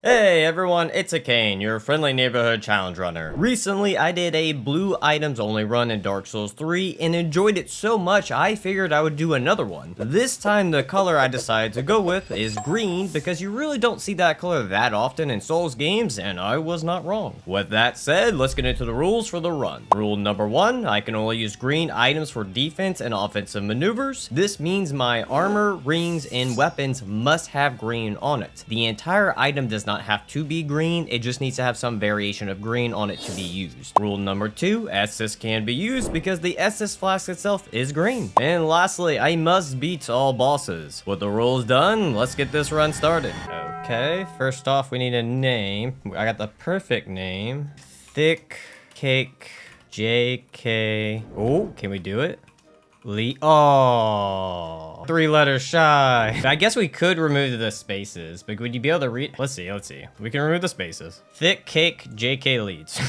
Hey everyone, it's Akane, your friendly neighborhood challenge runner. Recently, I did a blue items only run in Dark Souls 3 and enjoyed it so much I figured I would do another one. This time the color I decided to go with is green because you really don't see that color that often in Souls games, and I was not wrong. With that said, let's get into the rules for the run. Rule number 1, I can only use green items for defense and offensive maneuvers. This means my armor, rings, and weapons must have green on it. The entire item does not have to be green, it just needs to have some variation of green on it to be used. Rule number 2, Estus can be used because the Estus flask itself is green. And lastly, I must beat all bosses. With the rules done, let's get this run started. Okay, first off we need a name. I got the perfect name. Thick Cake JK. Oh, can we do it? Oh, 3 letters shy. I guess we could remove the spaces, but would you be able to read? Let's see. We can remove the spaces. Thick Cake JK Leeds.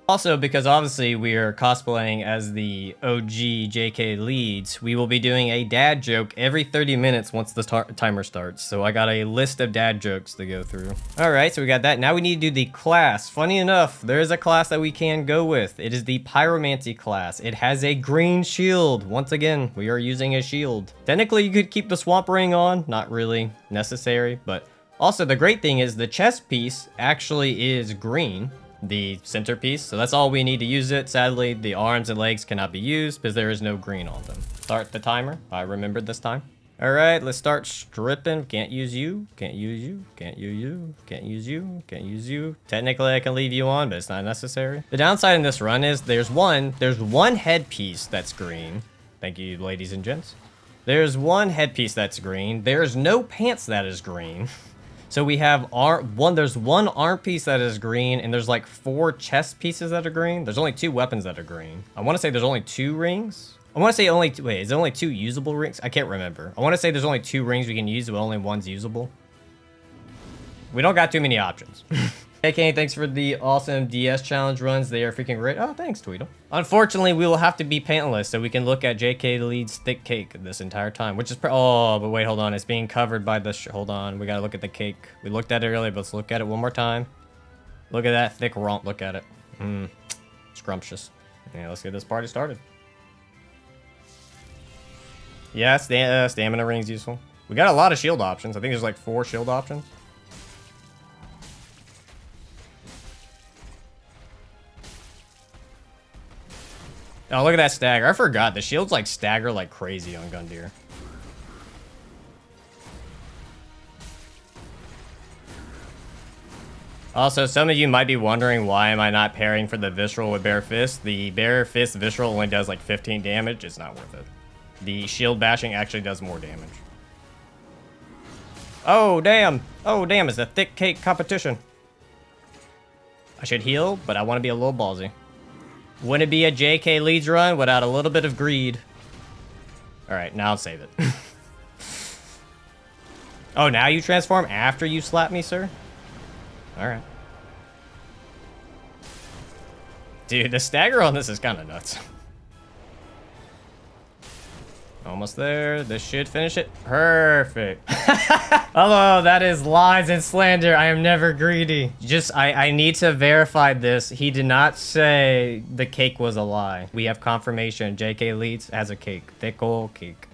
Also, because obviously we are cosplaying as the OG JK Leeds, we will be doing a dad joke every 30 minutes once the timer starts. So I got a list of dad jokes to go through. All right, so we got that. Now we need to do the class. Funny enough, there is a class that we can go with. It is the Pyromancy class. It has a green shield. Once again, we are using a shield. Technically, you could keep the swamp ring on. Not really necessary, but also the great thing is the chest piece actually is green. The centerpiece, so that's all we need to use it. Sadly, the arms and legs cannot be used because there is no green on them. Start the timer. I remembered this time. All right, let's start stripping. Can't use you, can't use you, can't use you, can't use you, can't use you. Technically, I can leave you on, but it's not necessary. The downside in this run is there's one headpiece that's green. Thank you, ladies and gents. There's one headpiece that's green. There's no pants that is green. So we have there's one arm piece that is green, and there's like 4 chest pieces that are green. There's only 2 weapons that are green. I want to say there's only 2 rings. I want to say only, wait, is there only 2 usable rings? I can't remember. I want to say there's only 2 rings we can use, but only one's usable. We don't got too many options. Hey, Kane, thanks for the awesome DS challenge runs. They are freaking great. Oh, thanks, Tweedle. Unfortunately, we will have to be pantless so we can look at JK Leeds Thick Cake this entire time, which is oh, but wait, hold on. It's being covered by the hold on. We gotta look at the cake. We looked at it earlier, but let's look at it one more time. Look at that thick romp. Look at it. Scrumptious. Yeah, let's get this party started. Yeah, stamina ring's useful. We got a lot of shield options. I think there's like 4 shield options. Oh, look at that stagger. I forgot. The shields like stagger like crazy on Gundyr. Also, some of you might be wondering why am I not pairing for the Visceral with Bare Fist. The Bare Fist Visceral only does like 15 damage. It's not worth it. The shield bashing actually does more damage. Oh, damn. Oh, damn. It's a Thick Cake competition. I should heal, but I want to be a little ballsy. Wouldn't it be a JK Leeds run without a little bit of greed? Alright, now I'll save it. Oh, now you transform after you slap me, sir? Alright. Dude, the stagger on this is kind of nuts. Almost there. This should finish it. Perfect. Hello, that is lies and slander. I am never greedy. I need to verify this. He did not say the cake was a lie. We have confirmation. JK Leeds has a cake. Thick old cake.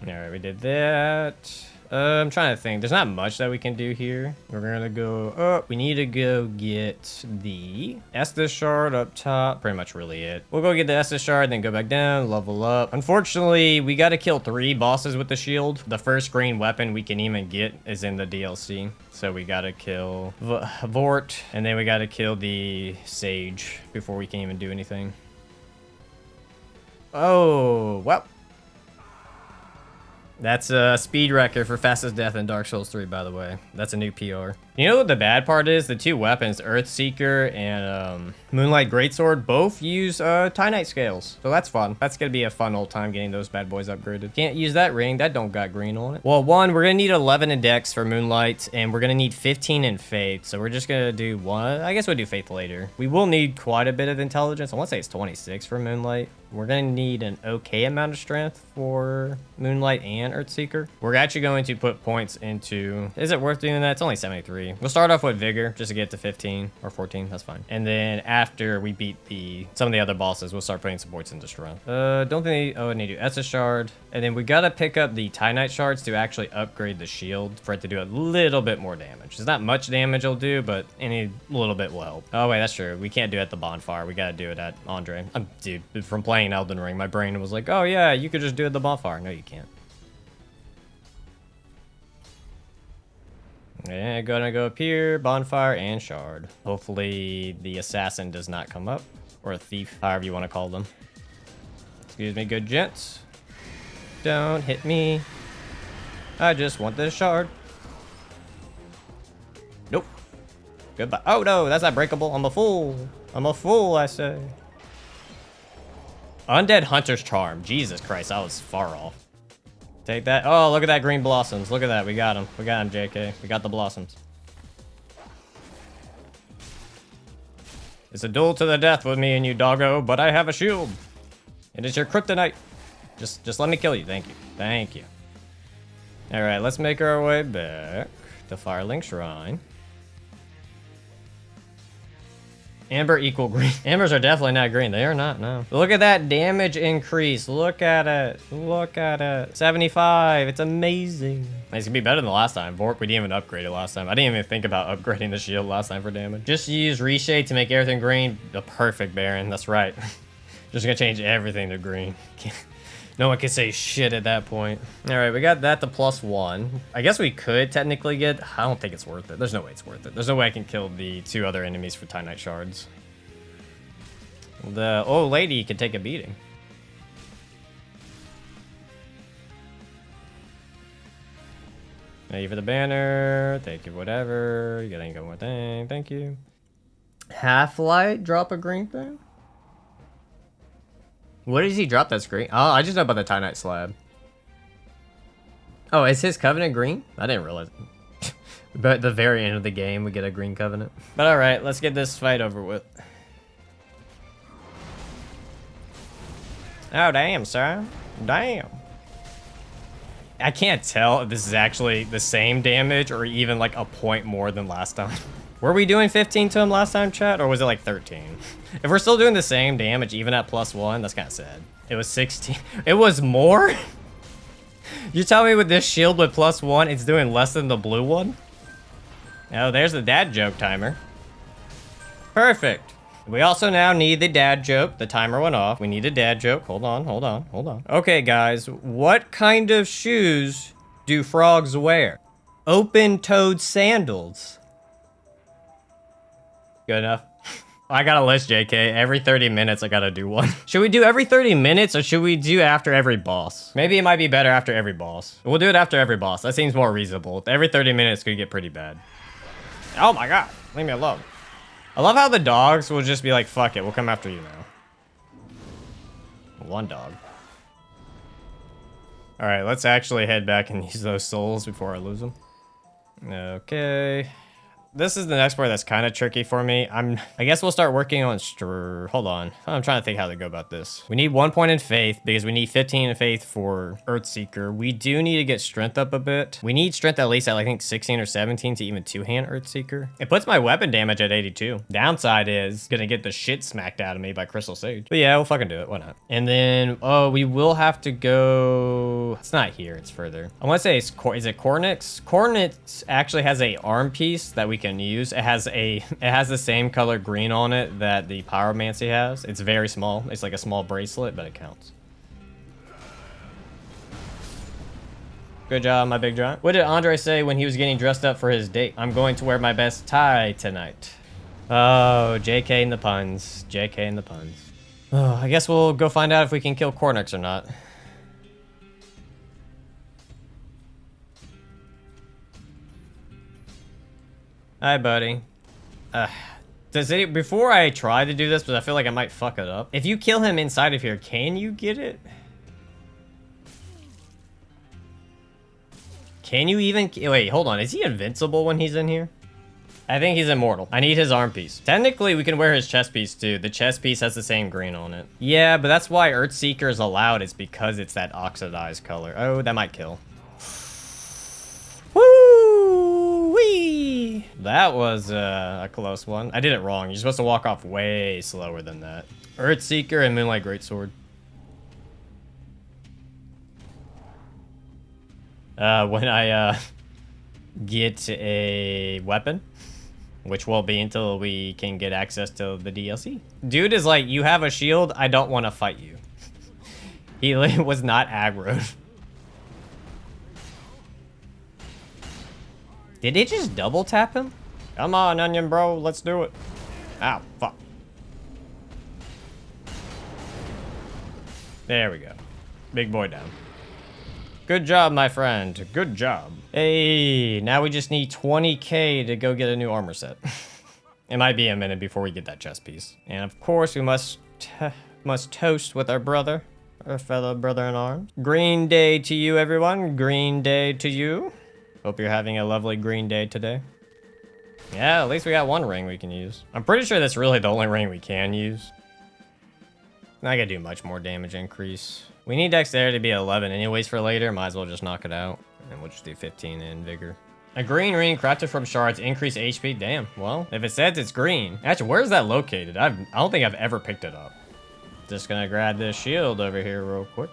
Alright, we did that. I'm trying to think. There's not much that we can do here. We're gonna go up. We need to go get the Estus shard up top. Pretty much really it. We'll go get the Estus shard, then go back down, level up. Unfortunately, we gotta kill 3 bosses with the shield. The first green weapon we can even get is in the DLC. So we gotta kill Vort, and then we gotta kill the Sage before we can even do anything. Oh, well. That's a speed record for fastest death in Dark Souls 3, by the way. That's a new PR. You know what the bad part is? The 2 weapons, Earthseeker and Moonlight Greatsword, both use Titanite scales. So that's fun. That's gonna be a fun old time getting those bad boys upgraded. Can't use that ring. That don't got green on it. Well, we're gonna need 11 in Dex for Moonlight, and we're gonna need 15 in Faith. So we're just gonna do 1. I guess we'll do Faith later. We will need quite a bit of intelligence. I want to say it's 26 for Moonlight. We're going to need an okay amount of strength for Moonlight and Earthseeker. We're actually going to put points into... Is it worth doing that? It's only 73. We'll start off with Vigor just to get to 15 or 14. That's fine. And then after we beat some of the other bosses, we'll start putting some points into Strength. Don't think... I need to do Estus Shard. And then we got to pick up the Titanite Shards to actually upgrade the shield for it to do a little bit more damage. It's not much damage it'll do, but any little bit will help. Oh, wait, that's true. We can't do it at the bonfire. We got to do it at Andre. Dude, from playing Elden Ring, my brain was like, oh, yeah, you could just do it at the bonfire. No, you can't. Yeah, gonna go up here, bonfire and shard. Hopefully the assassin does not come up, or a thief, however you want to call them. Excuse me, good gents. Don't hit me. I just want this shard. Nope. Goodbye. Oh no, that's not breakable. I'm a fool. I'm a fool, I say. Undead Hunter's Charm. Jesus Christ, I was far off. Take that. Oh, look at that green blossoms. Look at that. We got him. We got him, JK. We got the blossoms. It's a duel to the death with me and you, doggo, but I have a shield. It is your kryptonite. Just let me kill you. Thank you. Thank you. All right, let's make our way back to Firelink Shrine. Amber equal green. Ambers are definitely not green. They are not, no. Look at that damage increase. Look at it. Look at it. 75. It's amazing. It's gonna be better than the last time. Vorp, we didn't even upgrade it last time. I didn't even think about upgrading the shield last time for damage. Just use Reshade to make everything green. The perfect Baron. That's right. Just gonna change everything to green. No one can say shit at that point. All right, we got that to +1. I guess we could technically get... I don't think it's worth it. There's no way it's worth it. There's no way I can kill the 2 other enemies for Titanite Shards. The old lady could take a beating. Thank you for the banner. Thank you for whatever. You got any one thing. Thank you. Half-Light, drop a green thing? What does he drop that's green? Oh, I just know about the Titanite slab. Oh, is his Covenant green? I didn't realize it. But at the very end of the game, we get a green Covenant. But alright, let's get this fight over with. Oh, damn, sir. Damn. I can't tell if this is actually the same damage or even like a point more than last time. Were we doing 15 to him last time, chat? Or was it like 13? If we're still doing the same damage, even at +1, that's kind of sad. It was 16. It was more? You tell me with this shield with +1, it's doing less than the blue one? Oh, there's the dad joke timer. Perfect. We also now need the dad joke. The timer went off. We need a dad joke. Hold on, hold on, hold on. Okay, guys. What kind of shoes do frogs wear? Open-toed sandals. Good enough. I got a list, JK. Every 30 minutes, I gotta do one. Should we do every 30 minutes or should we do after every boss? Maybe it might be better after every boss. We'll do it after every boss. That seems more reasonable. Every 30 minutes could get pretty bad. Oh my god. Leave me alone. I love how the dogs will just be like, fuck it. We'll come after you now. One dog. All right, let's actually head back and use those souls before I lose them. Okay. This is the next part that's kind of tricky for me. I guess we'll start working on hold on. I'm trying to think how to go about this. We need 1 point in faith because we need 15 in faith for Earthseeker. We do need to get strength up a bit. We need strength at least at I think 16 or 17 to even 2-hand Earthseeker. It puts my weapon damage at 82. Downside is gonna get the shit smacked out of me by Crystal Sage. But yeah, we'll fucking do it. Why not? And then, oh, we will have to go... It's not here. It's further. I want to say it's... Is it Cornyx? Cornyx actually has a arm piece that we can use. It has the same color green on it that the Pyromancy has. It's very small. It's like a small bracelet, but it counts. Good job, my big giant. What did Andre say when he was getting dressed up for his date? I'm going to wear my best tie tonight. Oh, JK and the puns. JK and the puns. Oh, I guess we'll go find out if we can kill Cornyx or not. Hi, buddy. Before I try to do this, but I feel like I might fuck it up. If you kill him inside of here, can you get it? Can you even... Wait, hold on. Is he invincible when he's in here? I think he's immortal. I need his arm piece. Technically, we can wear his chest piece too. The chest piece has the same green on it. Yeah, but that's why Earthseeker is allowed. It's because it's that oxidized color. Oh, that might kill. Woo wee! That was a close one. I did it wrong. You're supposed to walk off way slower than that. Earthseeker and Moonlight Greatsword. When I get a weapon, which won't be until we can get access to the DLC. Dude is like, you have a shield, I don't want to fight you. He was not aggroed. Did it just double tap him? Come on, Onion Bro, let's do it. Ow, fuck. There we go. Big boy down. Good job, my friend. Good job. Hey, now we just need 20k to go get a new armor set. It might be a minute before we get that chest piece. And of course, we must toast with our brother, our fellow brother in arms. Green day to you, everyone. Green day to you. Hope you're having a lovely green day today. Yeah, at least we got one ring we can use. I'm pretty sure that's really the only ring we can use. Not gonna do much more damage increase. We need dexterity to be 11 anyways for later. Might as well just knock it out. And we'll just do 15 in vigor. A green ring crafted from shards, increase HP. Damn, well, if it says it's green. Actually, where's that located? I don't think I've ever picked it up. Just gonna grab this shield over here real quick.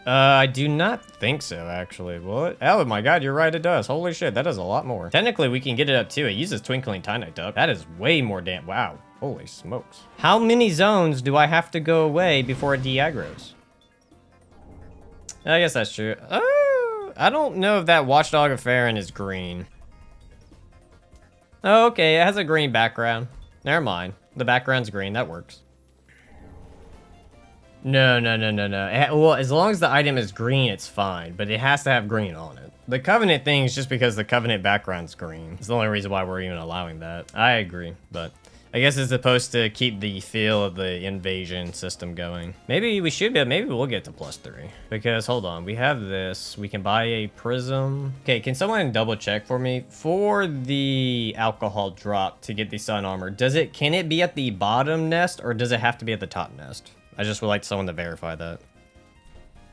I do not think so, actually. What? Oh my god, you're right, it does. Holy shit, that does a lot more. Technically, we can get it up too. It uses Twinkling Titanite Duck. That is way more damn. Wow. Holy smokes. How many zones do I have to go away before it de-aggroes? I guess that's true. I don't know if that Watchdog of Farron is green. Oh, okay, it has a green background. Never mind. The background's green, that works. No. Well, as long as the item is green, it's fine, but it has to have green on it. The Covenant thing is just because the Covenant background's green. It's the only reason why we're even allowing that. I agree, but I guess it's supposed to keep the feel of the invasion system going. Maybe we should be, maybe we'll get to +3. Because, hold on, we have this. We can buy a prism. Okay, can someone double check for me? For the alcohol drop to get the sun armor, can it be at the bottom nest or does it have to be at the top nest? I just would like someone to verify that.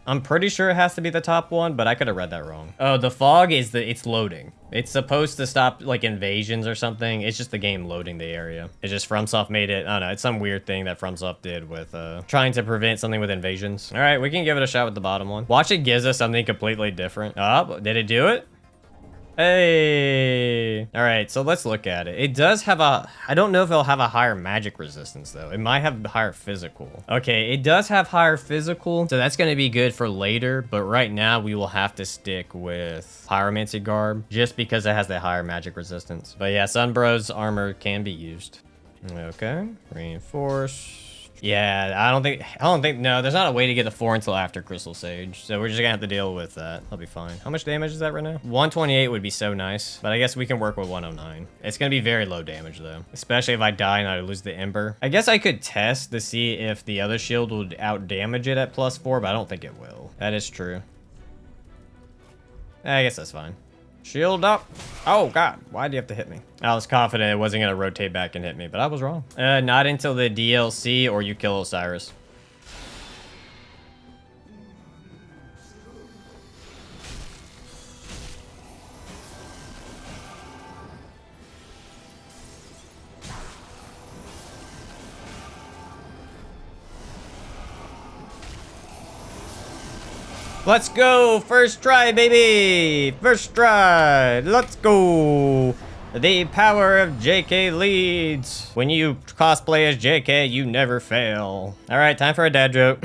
I'm pretty sure it has to be the top one, but I could have read that wrong. Oh, the fog is it's loading. It's supposed to stop like invasions or something. It's just the game loading the area. It's just FromSoft made it. I don't know. It's some weird thing that FromSoft did with trying to prevent something with invasions. All right, we can give it a shot with the bottom one. Watch, it gives us something completely different. Oh, did it do it? Hey. All right, so let's look at it. It does have I don't know if it'll have a higher magic resistance though. It might have higher physical. Okay, it does have higher physical, so that's gonna be good for later, but right now we will have to stick with Pyromancy Garb just because it has that higher magic resistance. But yeah, Sunbro's armor can be used. Okay, reinforce. Yeah, I don't think, no, there's not a way to get the 4 until after Crystal Sage. So we're just gonna have to deal with that. That'll be fine. How much damage is that right now? 128 would be so nice, but I guess we can work with 109. It's gonna be very low damage though, especially if I die and I lose the Ember. I guess I could test to see if the other shield would out damage it at +4, but I don't think it will. That is true. I guess that's fine. Shield up. Oh, God. Why'd you have to hit me? I was confident it wasn't going to rotate back and hit me, but I was wrong. Not until the DLC or you kill Osiris. Let's go! First try, baby! First try! Let's go! The power of JK leads. When you cosplay as JK, you never fail. Alright, time for a dad joke.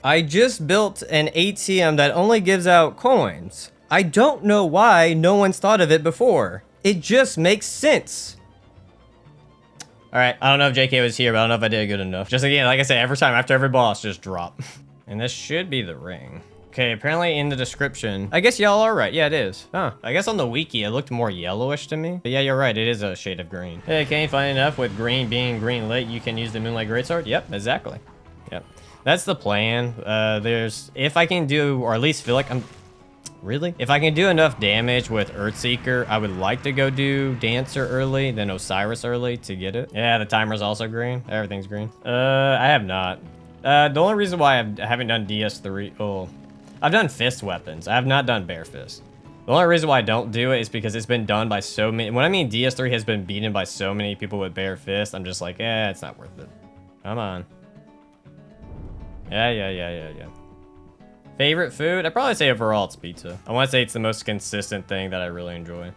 I just built an ATM that only gives out coins. I don't know why no one's thought of it before. It just makes sense. Alright, I don't know if JK was here, but I don't know if I did good enough. Just again, like I said, every time after every boss, just drop. And this should be the ring. Okay, apparently in the description, I guess y'all are right. Yeah, it is. Huh. I guess on the wiki, it looked more yellowish to me. But yeah, you're right. It is a shade of green. Hey, can you find enough with green being green lit? You can use the Moonlight Greatsword? Yep, exactly. Yep. That's the plan. If I can do, or at least feel like Really? If I can do enough damage with Earthseeker, I would like to go do Dancer early, then Osiris early to get it. Yeah, the timer's also green. Everything's green. I have not. The only reason why I haven't done DS3, oh, I've done fist weapons. I have not done bare fist. The only reason why I don't do it is because it's been done by so many. When I mean DS3 has been beaten by so many people with bare fist, I'm just like, it's not worth it. Come on. Yeah. Favorite food? I'd probably say overall it's pizza. I want to say it's the most consistent thing that I really enjoy.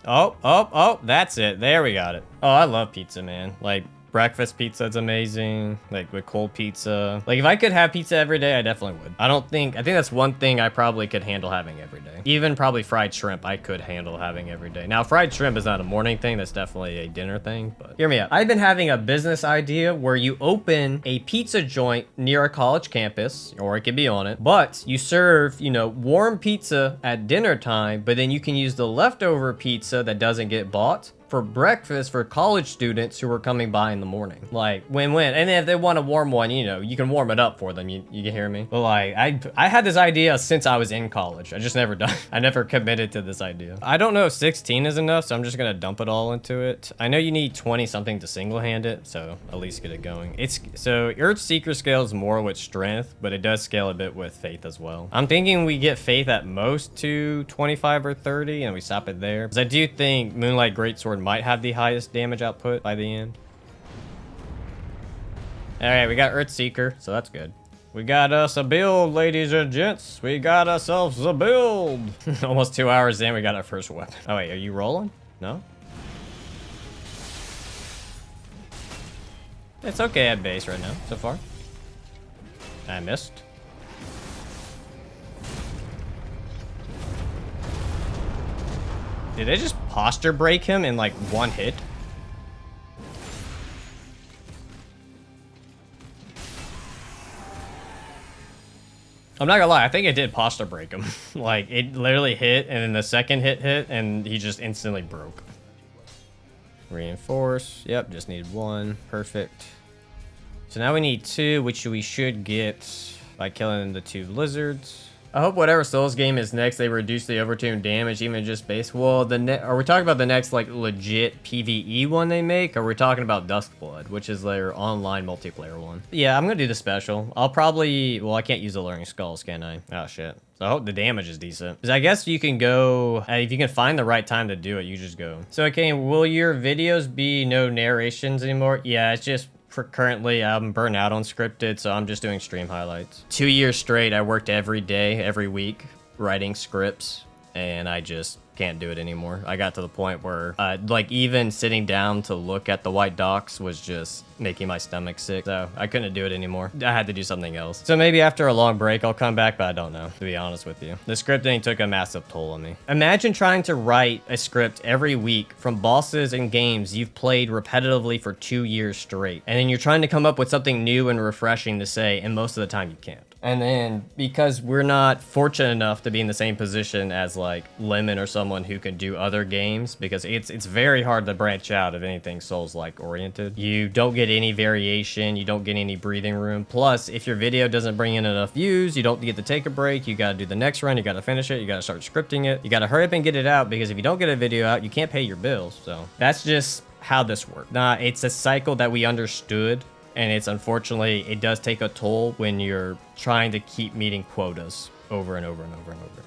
Oh, that's it. There we got it. Oh, I love pizza, man. Like, breakfast pizza is amazing, like with cold pizza. Like if I could have pizza every day, I definitely would. I think that's one thing I probably could handle having every day. Even probably fried shrimp I could handle having every day. Now fried shrimp is not a morning thing, that's definitely a dinner thing, but hear me out. I've been having a business idea where you open a pizza joint near a college campus, or it could be on it, but you serve, you know, warm pizza at dinner time, but then you can use the leftover pizza that doesn't get bought for breakfast for college students who are coming by in the morning. Like, win-win. And then if they want a warm one, you know, you can warm it up for them. You can hear me? But like, I had this idea since I was in college. I just never done. I never committed to this idea. I don't know if 16 is enough, so I'm just gonna dump it all into it. I know you need 20 something to single hand it, so at least get it going. So Earthseeker scales more with strength, but it does scale a bit with faith as well. I'm thinking we get faith at most to 25 or 30 and we stop it there. Because I do think Moonlight Greatsword might have the highest damage output by the end. All right, we got Earthseeker, so that's good. We got us a build, ladies and gents. We got ourselves a build. Almost 2 hours in, we got our first weapon. Oh wait, are you rolling? No? It's okay at base right now, so far. I missed. Did they just posture break him in like one hit? I'm not gonna lie, I think it did posture break him. Like it literally hit and then the second hit and he just instantly broke. Reinforce, yep, just need one, perfect. So now we need two, which we should get by killing the two lizards. I hope whatever Souls game is next, they reduce the overtune damage, even just base. Well, are we talking about the next, like, legit PvE one they make? Or are we talking about Duskblood, which is their online multiplayer one? Yeah, I'm gonna do the special. I'll probably... Well, I can't use the Learning Skulls, can I? Oh, shit. So I hope the damage is decent. Because I guess you can go... if you can find the right time to do it, you just go. So, okay, will your videos be no narrations anymore? Yeah, it's just... For currently, I'm burnt out on scripted, so I'm just doing stream highlights. 2 years straight, I worked every day, every week, writing scripts, and I just can't do it anymore. I got to the point where, like, even sitting down to look at the white docs was just making my stomach sick, so I couldn't do it anymore. I had to do something else. So maybe after a long break, I'll come back, but I don't know, to be honest with you. The scripting took a massive toll on me. Imagine trying to write a script every week from bosses and games you've played repetitively for 2 years straight, and then you're trying to come up with something new and refreshing to say, and most of the time you can't. And then, because we're not fortunate enough to be in the same position as, like, Lemon or someone who can do other games, because it's very hard to branch out of anything Souls-like oriented. You don't get any variation, you don't get any breathing room. Plus, if your video doesn't bring in enough views, you don't get to take a break, you gotta do the next run, you gotta finish it, you gotta start scripting it, you gotta hurry up and get it out, because if you don't get a video out, you can't pay your bills. So, that's just how this works. Nah, it's a cycle that we understood. And it's unfortunately, it does take a toll when you're trying to keep meeting quotas over and over and over and over.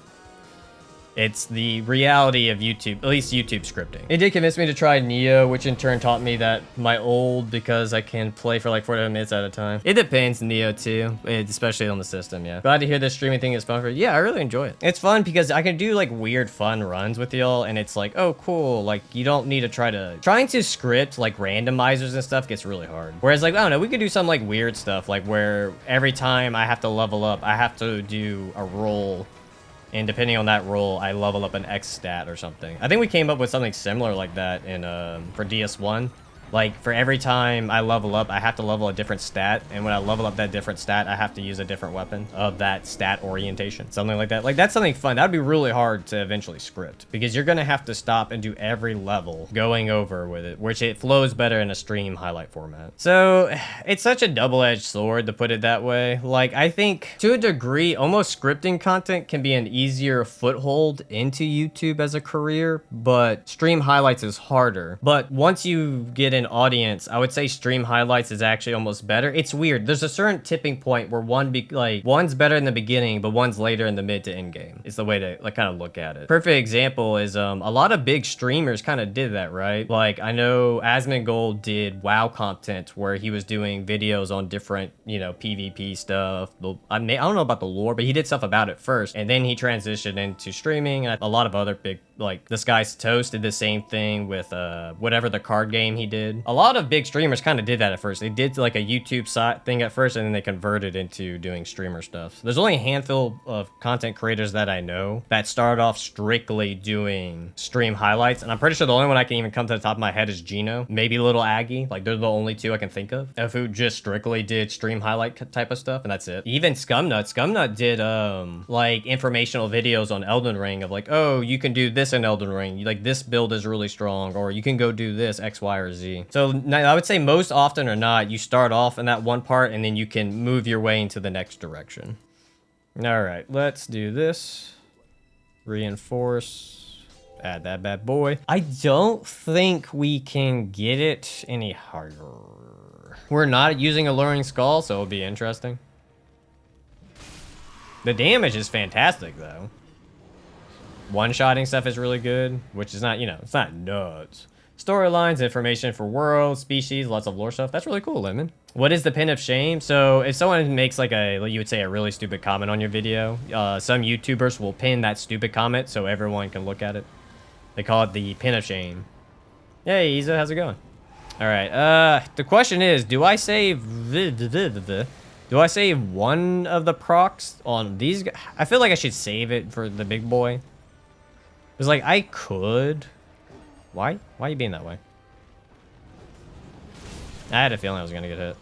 It's the reality of YouTube, at least YouTube scripting. It did convince me to try Neo, which in turn taught me that my old, because I can play for like 45 minutes at a time. It depends, Neo too, especially on the system, yeah. Glad to hear this streaming thing is fun for you. Yeah, I really enjoy it. It's fun because I can do like weird fun runs with y'all, and it's like, oh cool, like you don't need to trying to script like randomizers and stuff gets really hard. Whereas like, I don't know, we could do some like weird stuff, like where every time I have to level up, I have to do a roll. And depending on that roll, I level up an X stat or something. I think we came up with something similar like that in for DS1. Like, for every time I level up, I have to level a different stat. And when I level up that different stat, I have to use a different weapon of that stat orientation. Something like that. Like, that's something fun. That'd be really hard to eventually script. Because you're going to have to stop and do every level going over with it. Which it flows better in a stream highlight format. So, it's such a double-edged sword, to put it that way. Like, I think, to a degree, almost scripting content can be an easier foothold into YouTube as a career. But stream highlights is harder. But once you get an audience, I would say stream highlights is actually almost better. It's weird. There's a certain tipping point where one's better in the beginning, but one's later in the mid to end game. It's the way to like kind of look at it. Perfect example is a lot of big streamers kind of did that, right? Like I know Asmongold did WoW content where he was doing videos on different, you know, PvP stuff. I don't know about the lore, but he did stuff about it first, and then he transitioned into streaming. And a lot of other big, like this guy Toast did the same thing with whatever the card game he did. A lot of big streamers kind of did that at first. They did like a YouTube side thing at first, and then they converted into doing streamer stuff. So there's only a handful of content creators that I know that started off strictly doing stream highlights, and I'm pretty sure the only one I can even come to the top of my head is Gino, maybe Little Aggie. Like they're the only two I can think of who just strictly did stream highlight type of stuff, and that's it. Even Scumnut did like informational videos on Elden Ring of like, oh, you can do this in Elden Ring, like this build is really strong, or you can go do this X, Y, or Z. So I would say most often or not, you start off in that one part and then you can move your way into the next direction. All right, let's do this. Reinforce. Add that bad boy. I don't think we can get it any harder. We're not using Alluring Skull, so it'll be interesting. The damage is fantastic, though. One-shotting stuff is really good, which is not, you know, it's not nuts. Storylines, information for worlds, species, lots of lore stuff. That's really cool, Lemon. What is the pin of shame? So if someone makes like you would say a really stupid comment on your video, some YouTubers will pin that stupid comment so everyone can look at it. They call it the pin of shame. Hey, Isa, how's it going? All right, the question is, do I save one of the procs on these guys? I feel like I should save it for the big boy. It's like, I could. Why? Why are you being that way? I had a feeling I was gonna get hit.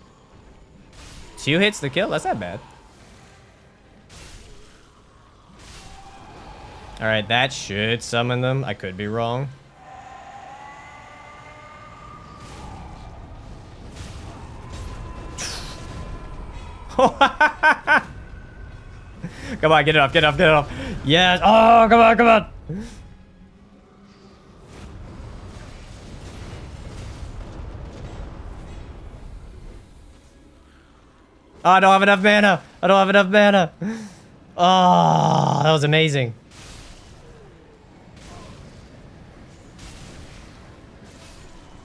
2 hits to kill? That's not bad. Alright, that should summon them. I could be wrong. Come on, get it off, get it off, get it off. Yes. Oh, come on, come on. Oh, I don't have enough mana. I don't have enough mana. Oh, that was amazing.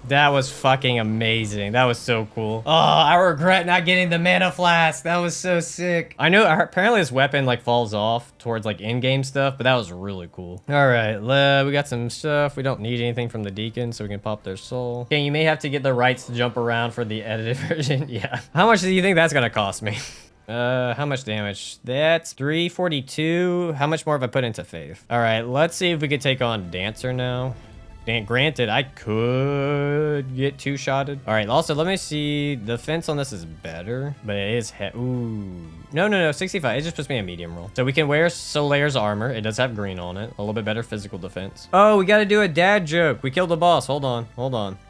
That was fucking amazing. That was so cool. Oh, I regret not getting the mana flask. That was so sick. I know apparently this weapon like falls off towards like in-game stuff, but that was really cool. All right, we got some stuff. We don't need anything from the Deacon, so we can pop their soul. Okay, you may have to get the rights to jump around for the edited version. Yeah. How much do you think that's gonna cost me? How much damage? That's 342. How much more have I put into Faith? All right, let's see if we could take on Dancer now. And granted, I could get 2-shotted. All right, also, let me see. The fence on this is better, but it is ooh. No, 65. It just puts me in medium roll. So we can wear Solaire's armor. It does have green on it. A little bit better physical defense. Oh, we got to do a dad joke. We killed the boss. Hold on.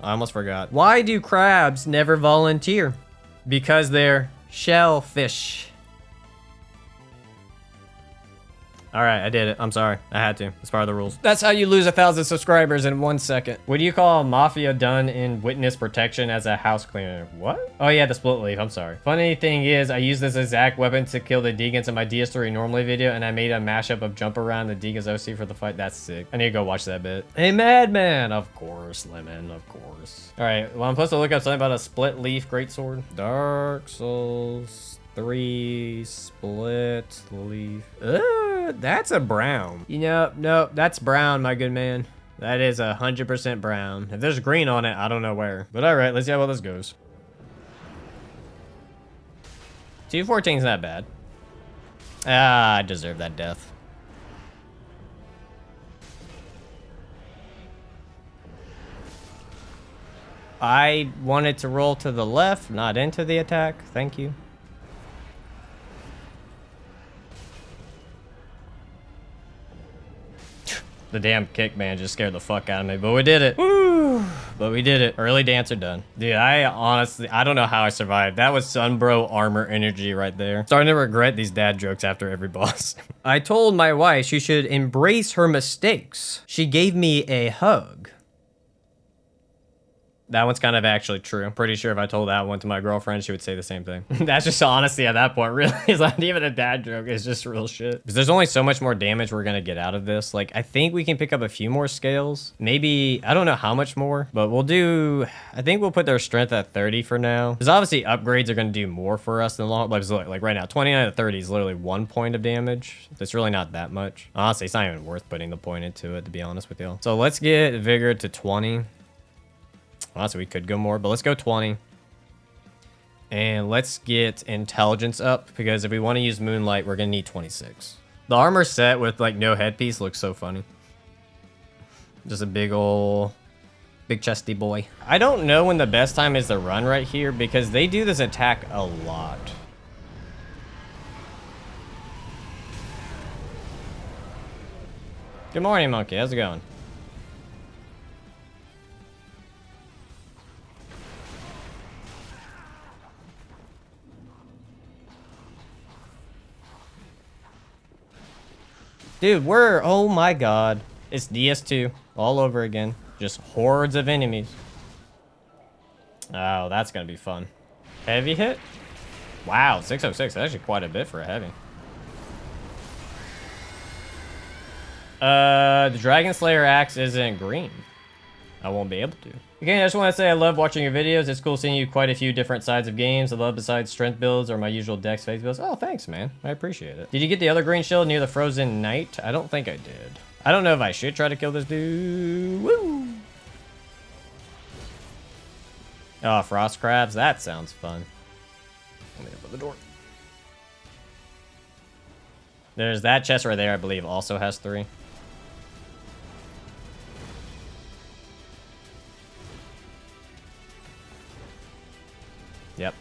I almost forgot. Why do crabs never volunteer? Because they're shellfish. All right, I did it. I'm sorry. I had to. It's part of the rules. That's how you lose 1,000 subscribers in 1 second. What do you call Mafia done in witness protection as a house cleaner? What? Oh yeah, the split leaf. I'm sorry. Funny thing is, I used this exact weapon to kill the Deacons in my DS3 normally video, and I made a mashup of jump around the Deacons OC for the fight. That's sick. I need to go watch that bit. Hey, Madman. Of course, Lemon. Of course. All right. Well, I'm supposed to look up something about a split leaf greatsword. Dark Souls 3 split leaf. That's a brown. You know, no, that's brown, my good man. That is 100% brown. If there's green on it, I don't know where. But all right, let's see how well this goes. 214 is not bad. Ah, I deserve that death. I wanted to roll to the left, not into the attack. Thank you. The damn kick, man, just scared the fuck out of me, but we did it. Woo! But we did it. Early dancer done. Dude, I honestly, I don't know how I survived. That was Sunbro armor energy right there. Starting to regret these dad jokes after every boss. I told my wife she should embrace her mistakes. She gave me a hug. That one's kind of actually true. I'm pretty sure if I told that one to my girlfriend, she would say the same thing. That's just honesty at that point, really. It's not even a dad joke. It's just real shit. Because there's only so much more damage we're going to get out of this. Like, I think we can pick up a few more scales. Maybe, I don't know how much more, but we'll do, I think we'll put their strength at 30 for now. Because obviously upgrades are going to do more for us in the long, like right now, 29 to 30 is literally 1 point of damage. That's really not that much. Honestly, it's not even worth putting the point into it, to be honest with y'all. So let's get Vigor to 20. Honestly, we could go more, but let's go 20. And let's get intelligence up, because if we want to use Moonlight, we're going to need 26. The armor set with, like, no headpiece looks so funny. Just a big chesty boy. I don't know when the best time is to run right here, because they do this attack a lot. Good morning, monkey. How's it going? Dude, oh my god. It's DS2 all over again. Just hordes of enemies. Oh, that's gonna be fun. Heavy hit? Wow, 606. That's actually quite a bit for a heavy. The Dragon Slayer axe isn't green. I won't be able to. Again, I just want to say I love watching your videos. It's cool seeing you quite a few different sides of games. I love besides strength builds or my usual dex phase builds. Oh, thanks, man. I appreciate it. Did you get the other green shield near the Frozen Knight? I don't think I did. I don't know if I should try to kill this dude. Woo! Oh, frost crabs. That sounds fun. Let me open the door. There's that chest right there, I believe, also has 3. Yep.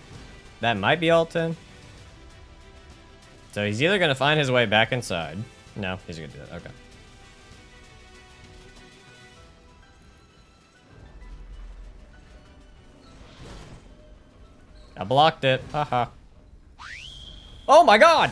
That might be all 10. So he's either going to find his way back inside. No, he's going to do that. Okay. I blocked it. Haha. Oh my god!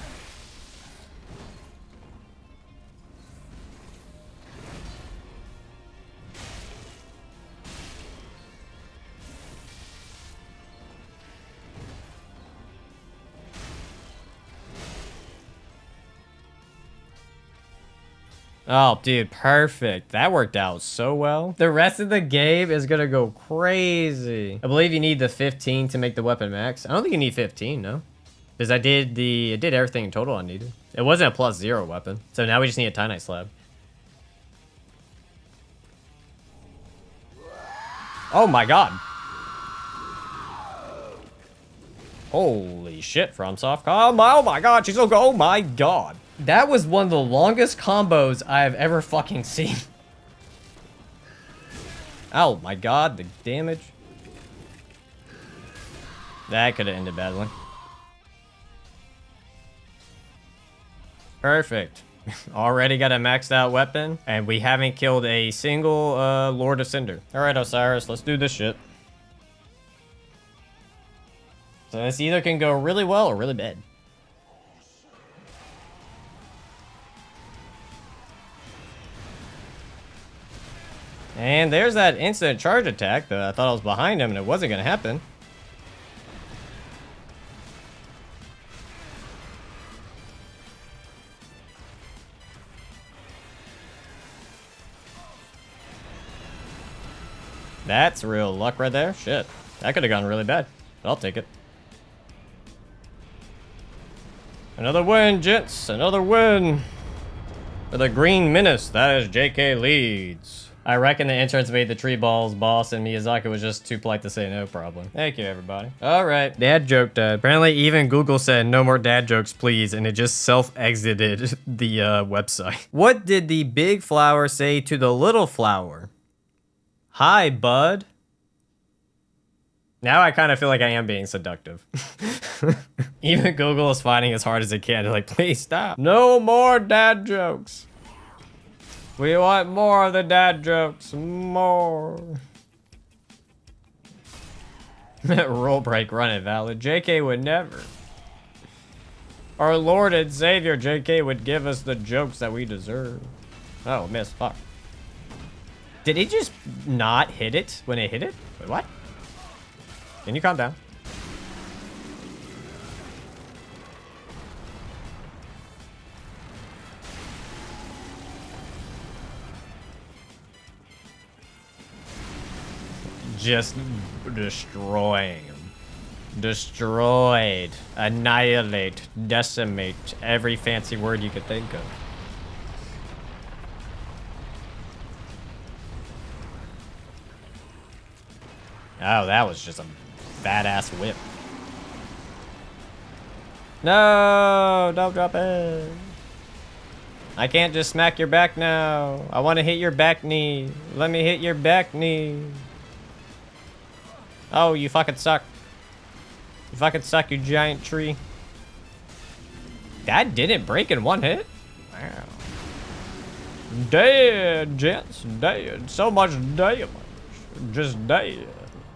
Oh, dude, perfect. That worked out so well. The rest of the game is gonna go crazy. I believe you need the 15 to make the weapon max. I don't think you need 15, no. Because I did everything in total I needed. It wasn't a +0 weapon. So now we just need a Titanite slab. Oh my god. Holy shit, FromSoft. Oh my god, she's so good. Oh my god. That was one of the longest combos I have ever fucking seen. Oh my god, the damage. That could have ended badly. Perfect. Already got a maxed out weapon, and we haven't killed a single Lord of Cinder. Alright, Osiris, let's do this shit. So this either can go really well or really bad. And there's that instant charge attack that I thought I was behind him and it wasn't going to happen. That's real luck right there. Shit. That could have gone really bad. But I'll take it. Another win, gents. Another win. For the Green Menace. That is JK Leeds. I reckon the interns made the tree balls boss and Miyazaki was just too polite to say no, probably. Thank you, everybody. All right. Dad joke died. Apparently, even Google said no more dad jokes, please, and it just self-exited the website. What did the big flower say to the little flower? Hi, bud. Now I kind of feel like I am being seductive. Even Google is fighting as hard as it can. They're like, please stop. No more dad jokes. We want more of the dad jokes. More. Rule break, run it, valid. JK would never. Our Lord and Savior, JK, would give us the jokes that we deserve. Oh, miss. Fuck. Did he just not hit it when it hit it? Wait, what? Can you calm down? Just destroying him. Destroyed. Annihilate. Decimate. Every fancy word you could think of. Oh, that was just a badass whip. No, don't drop it. I can't just smack your back now. I want to hit your back knee. Let me hit your back knee. Oh, you fucking suck. You fucking suck, you giant tree. That didn't break in one hit? Wow. Dead, gents. Dead. So much damage. Just dead.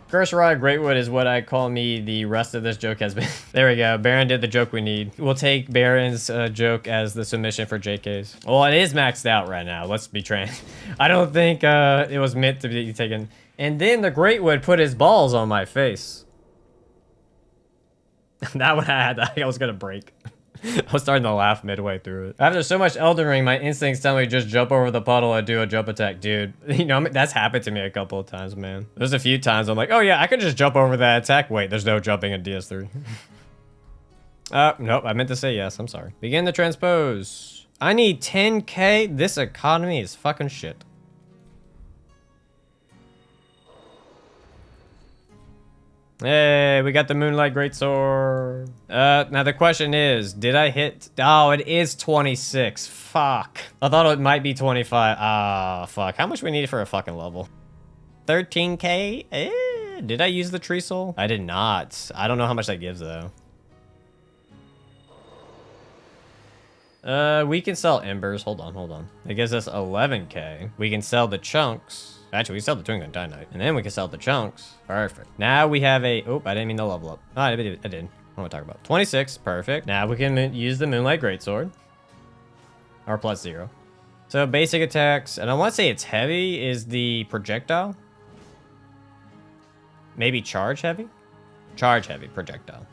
Curse Rod Greatwood is what I call me. The rest of this joke has been. There we go. Baron did the joke we need. We'll take Baron's joke as the submission for JK's. Well, it is maxed out right now. Let's be trained. I don't think it was meant to be taken. And then the Greatwood put his balls on my face. That one I was gonna break. I was starting to laugh midway through it. After so much Elden Ring, my instincts tell me just jump over the puddle and do a jump attack. Dude, you know, that's happened to me a couple of times, man. There's a few times I'm like, oh yeah, I could just jump over that attack. Wait, there's no jumping in DS3. Nope, I meant to say yes. I'm sorry. Begin the transpose. I need 10K. This economy is fucking shit. Hey, we got the Moonlight Greatsword. Now the question is, did I hit? Oh, it is 26. Fuck. I thought it might be 25. Ah, fuck. How much we need for a fucking level? 13K? Did I use the tree soul? I did not. I don't know how much that gives though. We can sell embers. Hold on. It gives us 11K. We can sell the chunks. Actually, we can sell the Twinkling Dynamite. And then we can sell the chunks. Perfect. Now we have a... Oh, I didn't mean to level up. Oh, I did. What am I talking about? 26. Perfect. Now we can use the Moonlight Greatsword. Or plus 0. So basic attacks. And I want to say it's heavy is the projectile. Maybe charge heavy? Charge heavy projectile.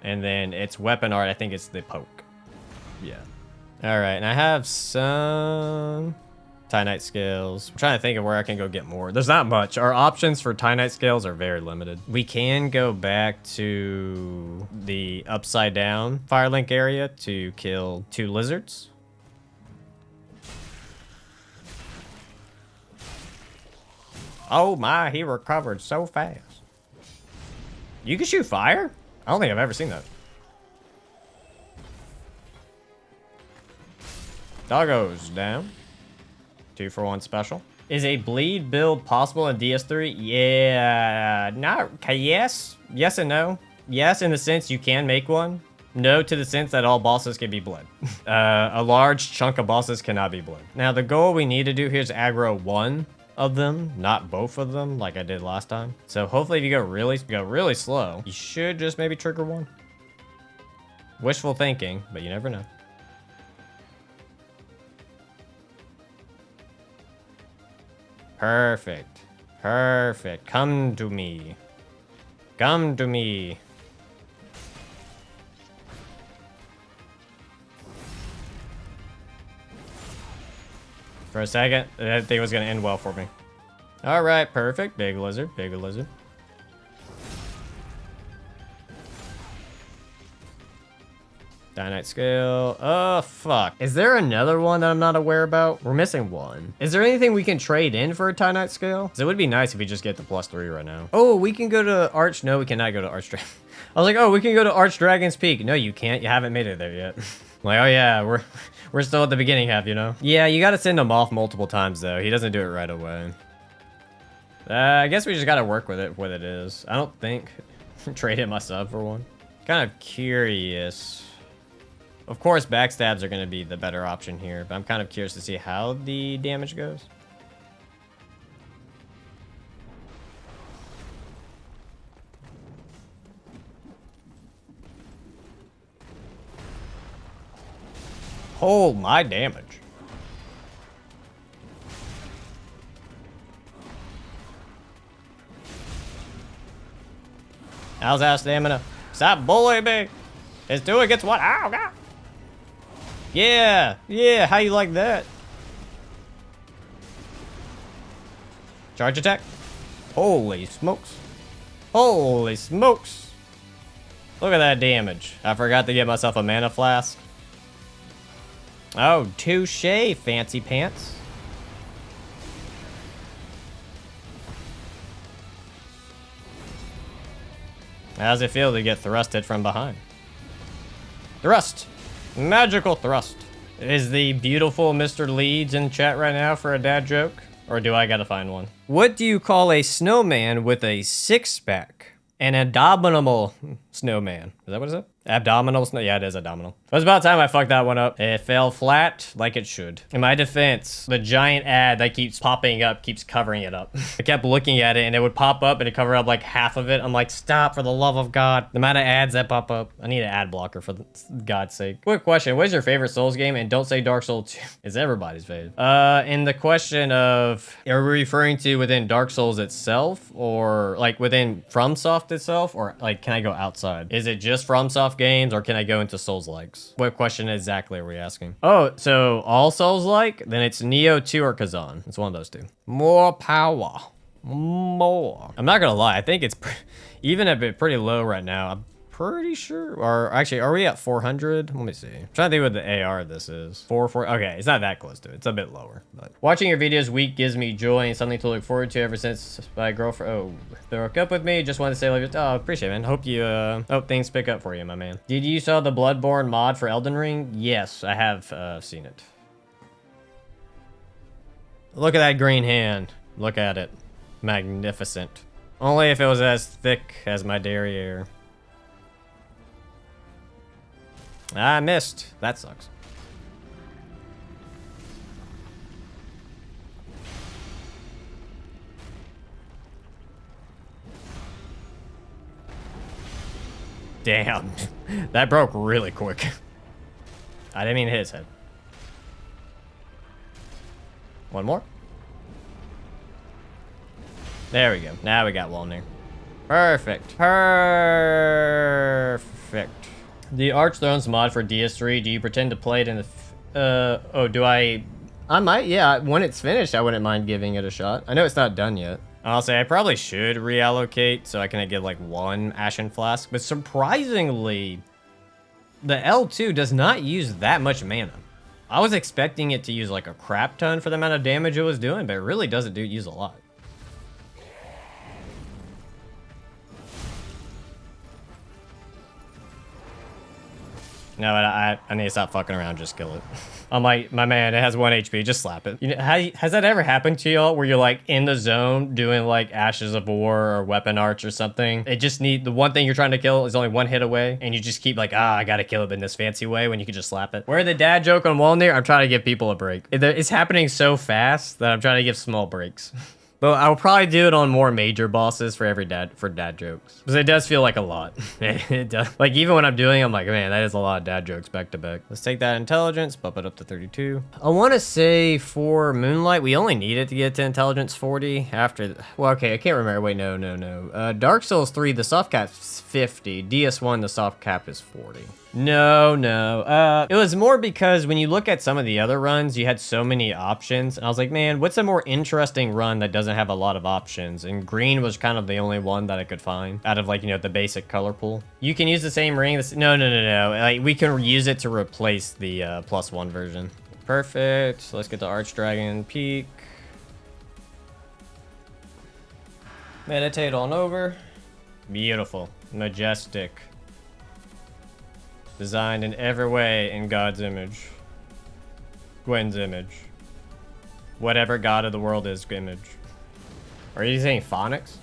And then it's weapon art. I think it's the poke. Yeah. All right. And I have some... Titanite scales. I'm trying to think of where I can go get more. There's not much. Our options for Titanite scales are very limited. We can go back to the upside down Firelink area to kill 2 lizards. Oh my, he recovered so fast. You can shoot fire? I don't think I've ever seen that. Doggos down. 2-for-1 special. Is a bleed build possible in DS3? Yeah, yes and no. Yes, in the sense you can make one. No, to the sense that all bosses can be bled. A large chunk of bosses cannot be bled. Now, the goal we need to do here is aggro 1 of them, not both of them, like I did last time. So hopefully if you go really slow, you should just maybe trigger 1. Wishful thinking, but you never know. Perfect. Perfect. Come to me. Come to me. For a second, that thing was going to end well for me. All right, perfect. Big lizard, big lizard. Dynamite scale. Oh, fuck. Is there another one that I'm not aware about? We're missing one. Is there anything we can trade in for a Dynamite scale? Because it would be nice if we just get the +3 right now. Oh, we can go to Arch. No, we cannot go to Arch Dragon. I was like, oh, we can go to Arch Dragon's Peak. No, you can't. You haven't made it there yet. Like, oh yeah, we're still at the beginning half, you know? Yeah, you got to send him off multiple times, though. He doesn't do it right away. I guess we just gotta work with it what it is. I don't think trade in my sub for one. Kind of curious. Of course, backstabs are gonna be the better option here, but I'm kind of curious to see how the damage goes. Oh, my damage. How's that stamina? Stop bullying me. It's two against one. Ow, God. Yeah, yeah. How you like that? Charge attack. Holy smokes. Holy smokes. Look at that damage. I forgot to get myself a mana flask. Oh, touche, fancy pants. How does it feel to get thrusted from behind? Thrust! Magical thrust. Is the beautiful Mr. Leeds in chat right now for a dad joke? Or do I gotta find one? What do you call a snowman with a six-pack? An abdominal snowman. Is that what it is? Abdominal snow? Yeah, it is abdominal. It was about time I fucked that one up. It fell flat like it should. In my defense, the giant ad that keeps popping up keeps covering it up. I kept looking at it and it would pop up and it cover up like half of it. I'm like, stop, for the love of God. The amount of ads that pop up. I need an ad blocker for God's sake. Quick question. What is your favorite Souls game? And don't say Dark Souls 2. It's everybody's favorite. In the question of, are we referring to within Dark Souls itself or like within FromSoft itself? Or like, can I go outside? Is it just FromSoft games or can I go into Souls-likes? What question exactly are we asking? Oh, so all Souls-like? Then it's Neo 2 or Kazan. It's one of those two. More power. More. I'm not gonna lie. I think it's even a bit pretty low right now. I'm pretty sure. Or actually, are we at 400? Let me see. I'm trying to think what the AR this is. 4. Okay, it's not that close to it. It's a bit lower. But watching your videos week gives me joy and something to look forward to ever since my girlfriend broke up with me. Just wanted to say, like, oh, appreciate it, man. Hope you hope things pick up for you, my man. Did you saw the Bloodborne mod for Elden Ring? Yes, I have seen it. Look at that green hand. Look at it. Magnificent. Only if it was as thick as my derriere. I missed. That sucks. Damn. That broke really quick. I didn't mean to hit his head. One more. There we go. Now we got Walnir. Perfect. Perfect. The Archthrones mod for DS3, do you pretend to play it in the... oh, do I might, yeah. When it's finished, I wouldn't mind giving it a shot. I know it's not done yet. I'll say I probably should reallocate so I can get like one Ashen Flask. But surprisingly, the L2 does not use that much mana. I was expecting it to use like a crap ton for the amount of damage it was doing, but it really doesn't use a lot. No, I need to stop fucking around, just kill it. I'm like, my man, it has 1 HP, just slap it. You know, has that ever happened to y'all where you're like in the zone doing like Ashes of War or Weapon Arch or something? It just the one thing you're trying to kill is only one hit away and you just keep like, I gotta kill it in this fancy way when you can just slap it. Where the dad joke on Walnir, I'm trying to give people a break. It's happening so fast that I'm trying to give small breaks. But I will probably do it on more major bosses for dad jokes. Because it does feel like a lot. It does. Like even when I'm doing, I'm like, man, that is a lot of dad jokes back to back. Let's take that intelligence, bump it up to 32. I want to say for Moonlight, we only need it to get to intelligence 40 after, well, okay, I can't remember. Wait, no. Dark Souls 3, the soft cap's 50. DS1, the soft cap is 40. No. It was more because when you look at some of the other runs, you had so many options. And I was like, man, what's a more interesting run that doesn't have a lot of options? And green was kind of the only one that I could find out of like, you know, the basic color pool. You can use the same ring. No. Like we can use it to replace the +1 version. Perfect. So let's get the Archdragon Peak. Meditate on over. Beautiful. Majestic. Designed in every way in God's image. Gwen's image. Whatever God of the world is image. Are you saying phonics?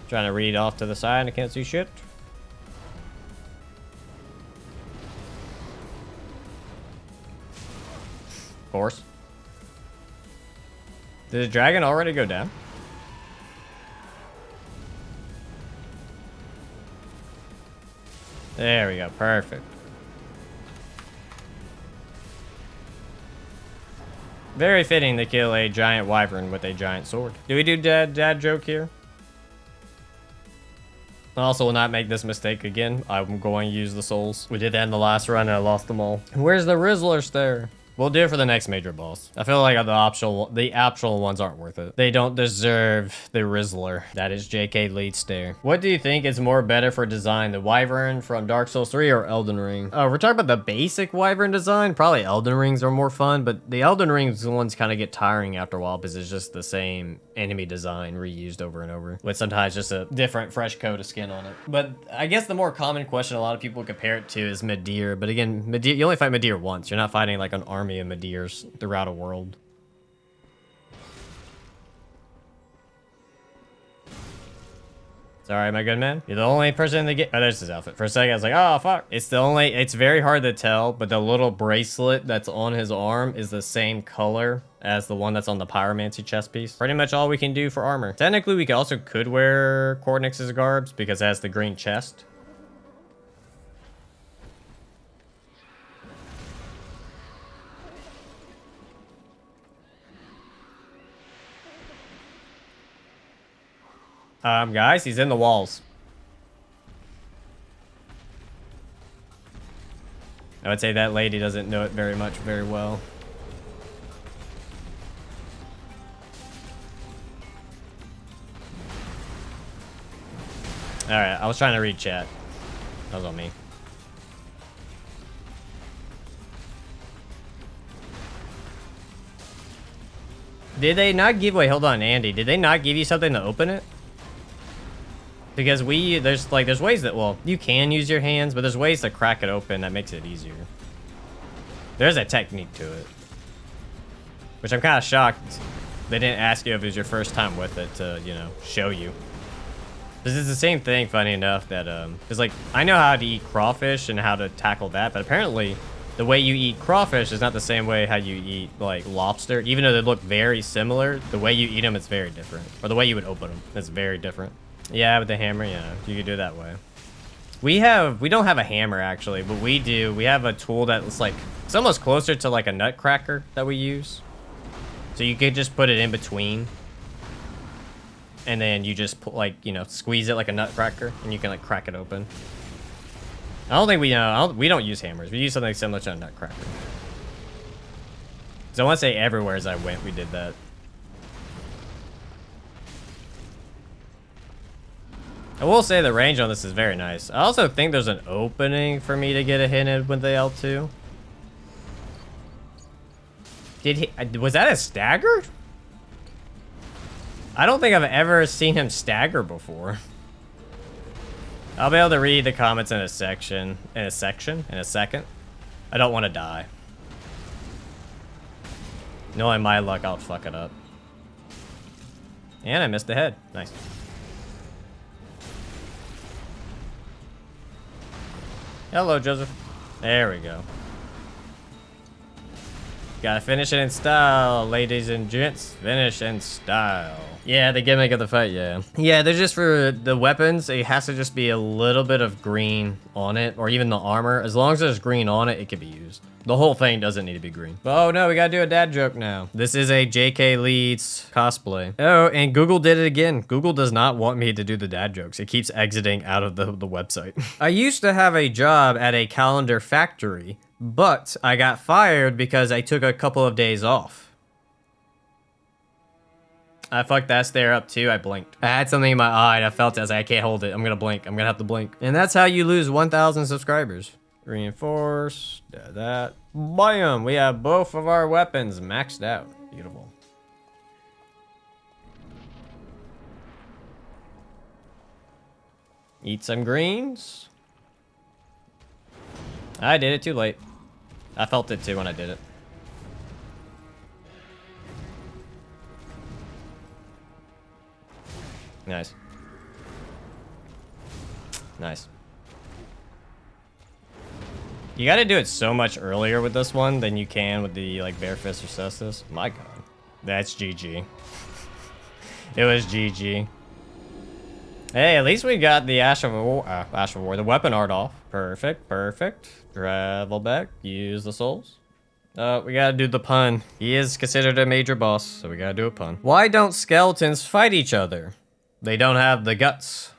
Trying to read off to the side, I can't see shit. Of course. Did the dragon already go down? There we go, perfect. Very fitting to kill a giant wyvern with a giant sword. Do we do dad joke here? I also will not make this mistake again. I'm going to use the souls. We did that in the last run and I lost them all. Where's the Rizzler Stare? We'll do it for the next major boss. I feel like the actual ones aren't worth it. They don't deserve the Rizzler. That is JK Lead Stare. What do you think is more better for design? The Wyvern from Dark Souls 3 or Elden Ring? Oh, we're talking about the basic Wyvern design. Probably Elden Rings are more fun, but the Elden Rings ones kind of get tiring after a while because it's just the same enemy design reused over and over with sometimes just a different fresh coat of skin on it. But I guess the more common question a lot of people compare it to is Midir. But again, Midir, you only fight Midir once. You're not fighting like an army of Midirs throughout a world. Sorry, my good man. You're the only person in the game. Oh, there's his outfit. For a second, I was like, oh, fuck. It's very hard to tell, but the little bracelet that's on his arm is the same color as the one that's on the pyromancy chest piece. Pretty much all we can do for armor. Technically, we could wear Cornix's garbs because it has the green chest. Guys, he's in the walls. I would say that lady doesn't know it very well. Alright, I was trying to read chat. That was on me. Did they not give... Wait, hold on, Andy. Did they not give you something to open it? Because there's ways that, well, you can use your hands, but there's ways to crack it open that makes it easier. There's a technique to it. Which I'm kind of shocked they didn't ask you if it was your first time with it to, you know, show you. This is the same thing, funny enough, that, because, like, I know how to eat crawfish and how to tackle that, but apparently the way you eat crawfish is not the same way how you eat, like, lobster. Even though they look very similar, the way you eat them is very different. Or the way you would open them is very different. Yeah, with the hammer, yeah, you could do it that way. We don't have a hammer, actually, but we do. We have a tool that's, like, it's almost closer to, like, a nutcracker that we use. So you could just put it in between. And then you just put, like, you know, squeeze it like a nutcracker, and you can, like, crack it open. I don't think we don't use hammers. We use something similar to a nutcracker. So I want to say everywhere as I went, we did that. I will say the range on this is very nice. I also think there's an opening for me to get a hit in with the L2. Was that a stagger? I don't think I've ever seen him stagger before. I'll be able to read the comments in a second. I don't want to die. Knowing my luck, I'll fuck it up. And I missed the head. Nice. Hello, Joseph. There we go. Gotta finish it in style, ladies and gents. Finish in style. Yeah, the gimmick of the fight, yeah. Yeah, they're just for the weapons. It has to just be a little bit of green on it, or even the armor. As long as there's green on it, it can be used. The whole thing doesn't need to be green. Oh no, we gotta do a dad joke now. This is a JK Leeds cosplay. Oh, and Google did it again. Google does not want me to do the dad jokes. It keeps exiting out of the website. I used to have a job at a calendar factory, but I got fired because I took a couple of days off. I fucked that stare up too. I blinked. I had something in my eye and I felt it. I was like, I can't hold it. I'm gonna blink. I'm gonna have to blink. And that's how you lose 1,000 subscribers. Reinforce. That. Bam! We have both of our weapons maxed out. Beautiful. Eat some greens. I did it too late. I felt it too when I did it. Nice. Nice. You gotta do it so much earlier with this one than you can with the, like, Bare Fist or Cestus. My god. That's GG. It was GG. Hey, at least we got the Ash of War, the weapon art off. Perfect, perfect. Travel back, use the souls. We gotta do the pun. He is considered a major boss, so we gotta do a pun. Why don't skeletons fight each other? They don't have the guts.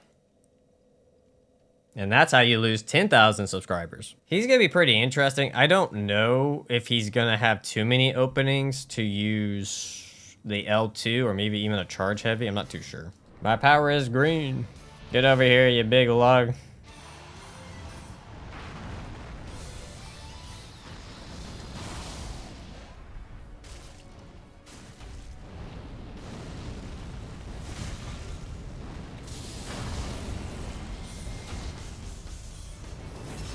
And that's how you lose 10,000 subscribers. He's gonna be pretty interesting. I don't know if he's gonna have too many openings to use the L2 or maybe even a charge heavy. I'm not too sure. My power is green. Get over here, you big lug.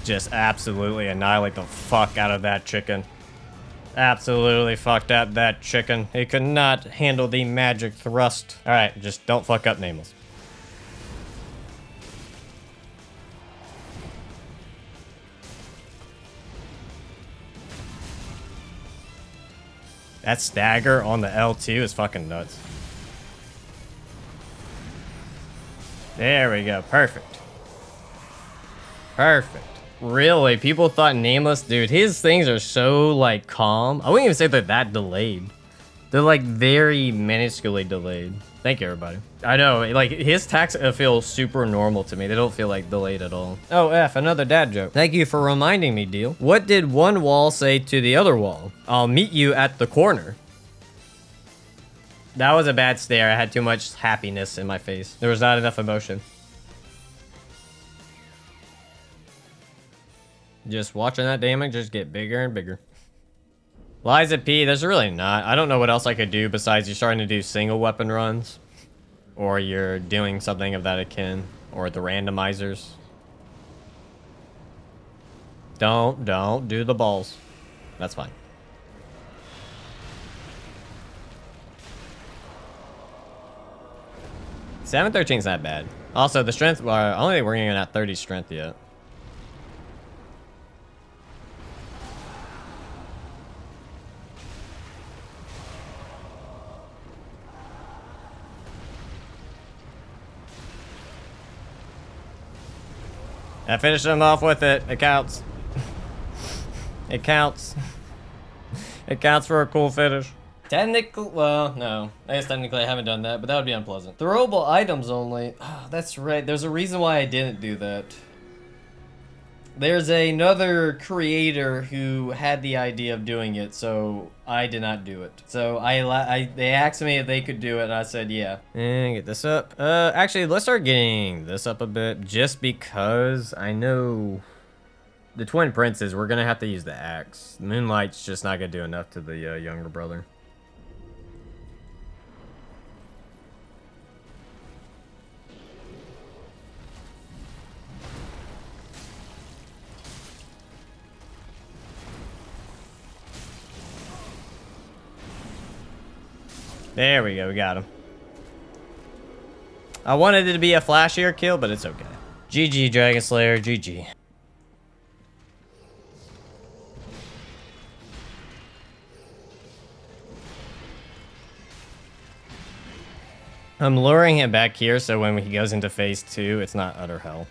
Just absolutely annihilate the fuck out of that chicken. Absolutely fucked up that chicken. He could not handle the magic thrust. Alright, just don't fuck up Nameless. That stagger on the L2 is fucking nuts. There we go. Perfect. Perfect. Really? People thought Nameless? Dude, his things are so, like, calm. I wouldn't even say they're that delayed. They're, like, very minusculely delayed. Thank you, everybody. I know, like, his attacks feel super normal to me. They don't feel, like, delayed at all. Oh, F, another dad joke. Thank you for reminding me, Deal. What did one wall say to the other wall? I'll meet you at the corner. That was a bad stare. I had too much happiness in my face. There was not enough emotion. Just watching that damage just get bigger and bigger. Liza P, there's really not. I don't know what else I could do besides you're starting to do single weapon runs. Or you're doing something of that akin. Or the randomizers. Don't do the balls. That's fine. $713's not bad. Also, the strength, well, I don't think we're even at 30 strength yet. I finished him off with it. It counts. It counts. It counts for a cool finish. Technically, well, no. I guess technically I haven't done that, but that would be unpleasant. Throwable items only. Oh, that's right. There's a reason why I didn't do that. There's another creator who had the idea of doing it, so I did not do it. So they asked me if they could do it, and I said yeah. And get this up. Actually, let's start getting this up a bit, just because I know the twin princes, we're gonna have to use the axe. Moonlight's just not gonna do enough to the younger brother. There we go, we got him. I wanted it to be a flashier kill, but it's okay. GG, Dragon Slayer, GG. I'm luring him back here so when he goes into phase 2, it's not utter hell.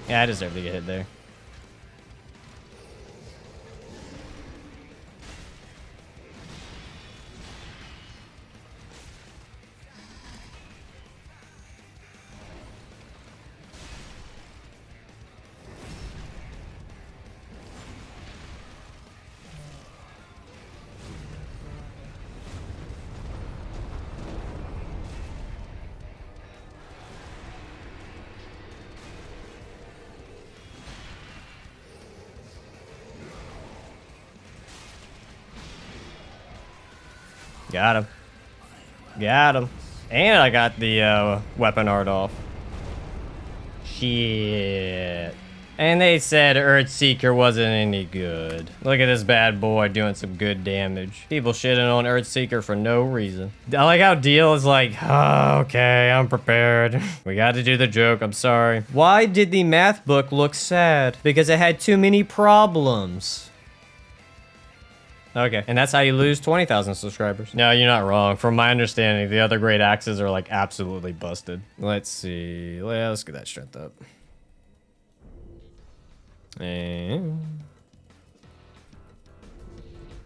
Yeah, I deserve to get hit there. Got him. Got him. And I got the weapon art off. Shit. And they said Earthseeker wasn't any good. Look at this bad boy doing some good damage. People shitting on Earthseeker for no reason. I like how Deal is like, oh, okay, I'm prepared. We got to do the joke, I'm sorry. Why did the math book look sad? Because it had too many problems. Okay, and that's how you lose 20,000 subscribers. No, you're not wrong. From my understanding, the other great axes are like absolutely busted. Let's see. Let's get that strength up.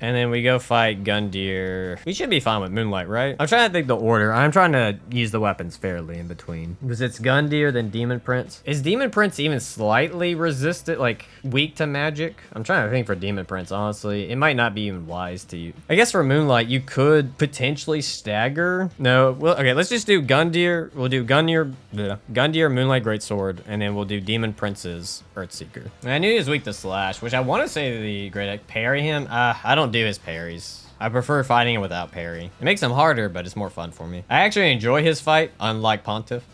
And then we go fight Gundyr. We should be fine with Moonlight, right? I'm trying to think the order. I'm trying to use the weapons fairly in between. Because it's Gundyr, then Demon Prince. Is Demon Prince even slightly resistant, like weak to magic? I'm trying to think for Demon Prince, honestly. It might not be even wise to you. I guess for Moonlight, you could potentially stagger. No, well, okay, let's just do Gundyr. We'll do Gundyr, Moonlight Greatsword, and then we'll do Demon Prince's Earthseeker. And I knew he was weak to Slash, which I want to say the Great parry him. I don't do his parries. I prefer fighting him without parry. It makes him harder, but it's more fun for me. I actually enjoy his fight, unlike Pontiff.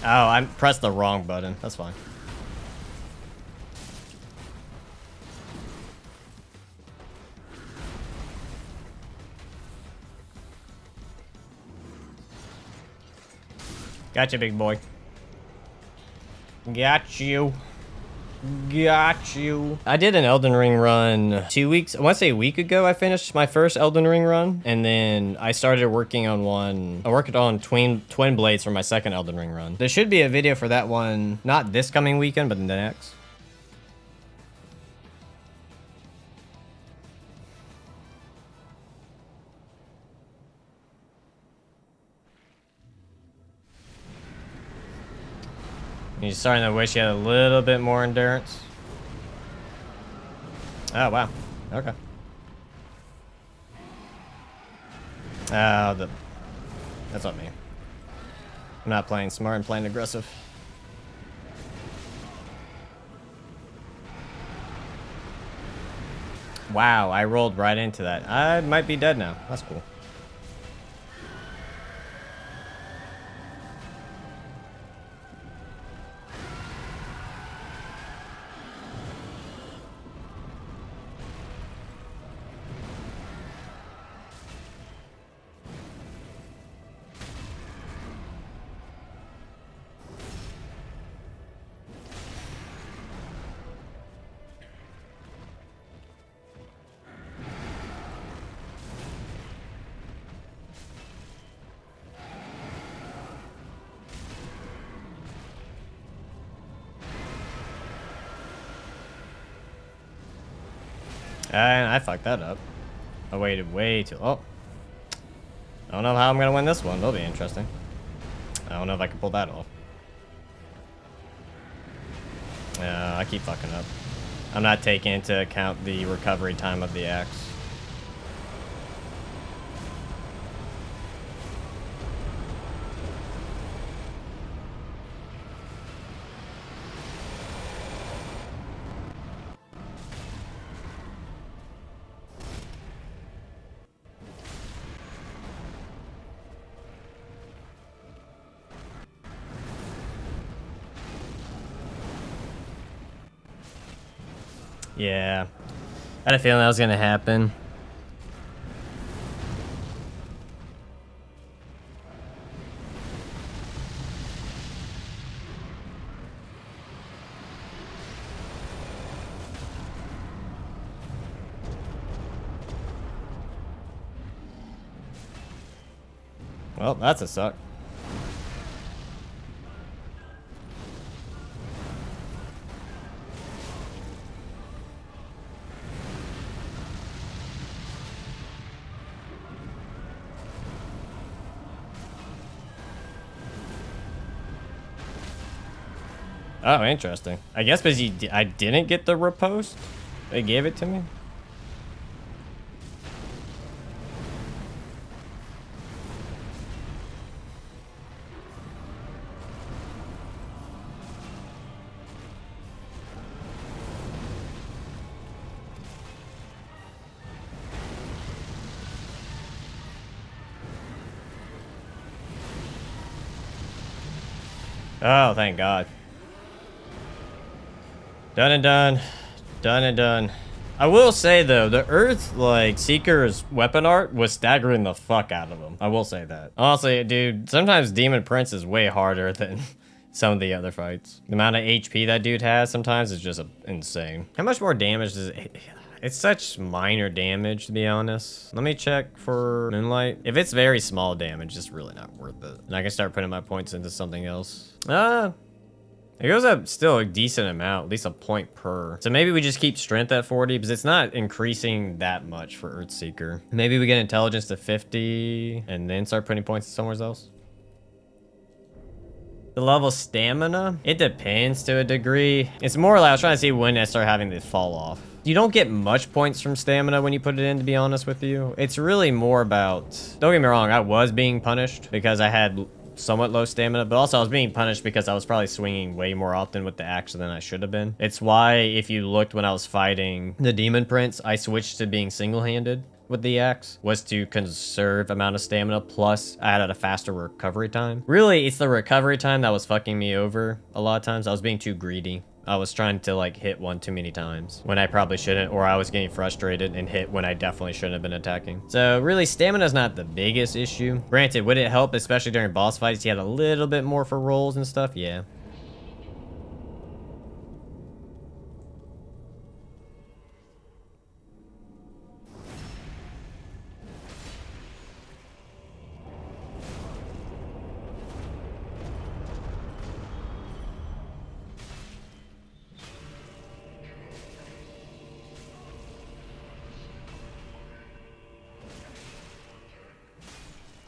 Oh, I pressed the wrong button. That's fine. Gotcha, big boy. Got you. Got you. I did an Elden Ring run 2 weeks. I want to say a week ago. I finished my first Elden Ring run, and then I started working on one. I worked on Twin Blades for my second Elden Ring run. There should be a video for that one, not this coming weekend, but the next. He's starting to wish he had a little bit more endurance. Oh, wow. Okay. Oh, that's not me. I'm not playing smart, I'm playing aggressive. Wow, I rolled right into that. I might be dead now. That's cool. And I fucked that up. I waited way too... Oh. I don't know how I'm gonna win this one. That'll be interesting. I don't know if I can pull that off. I keep fucking up. I'm not taking into account the recovery time of the axe. Yeah. I had a feeling that was gonna happen. Well, that's a suck. Oh, interesting. I guess because I didn't get the riposte, they gave it to me. Oh, thank God. Done and done. Done and done. I will say, though, the Earth, like, Seeker's weapon art was staggering the fuck out of them. I will say that. Honestly, dude, sometimes Demon Prince is way harder than some of the other fights. The amount of HP that dude has sometimes is just insane. How much more damage does it... It's such minor damage, to be honest. Let me check for Moonlight. If it's very small damage, it's really not worth it. And I can start putting my points into something else. It goes up still a decent amount, at least a point per. So maybe we just keep strength at 40 because it's not increasing that much for Earthseeker. Maybe we get intelligence to 50 and then start putting points somewhere else. The level stamina, it depends to a degree. It's more like I was trying to see when I start having it fall off. You don't get much points from stamina when you put it in, to be honest with you. It's really more about, don't get me wrong, I was being punished because I had somewhat low stamina, but also I was being punished because I was probably swinging way more often with the axe than I should have been. It's why if you looked when I was fighting the Demon Prince, I switched to being single-handed with the axe, was to conserve amount of stamina, plus I had a faster recovery time. Really, it's the recovery time that was fucking me over a lot of times. I was being too greedy. I was trying to like hit one too many times when I probably shouldn't, or I was getting frustrated and hit when I definitely shouldn't have been attacking. So really, stamina is not the biggest issue. Granted, would it help, especially during boss fights? You had a little bit more for rolls and stuff, yeah.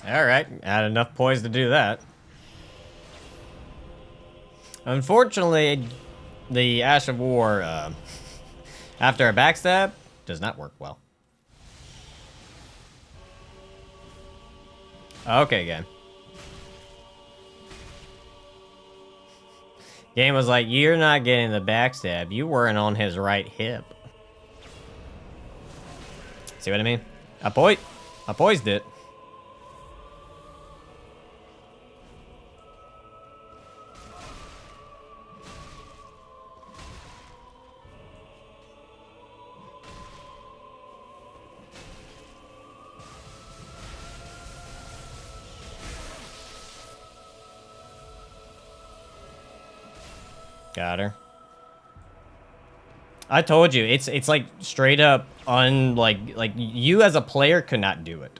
All right, had enough poise to do that. Unfortunately, the Ash of War, after a backstab, does not work well. Okay, game. Game was like, you're not getting the backstab. You weren't on his right hip. See what I mean? I poised it. Got her. I told you, it's like straight up like you as a player could not do it.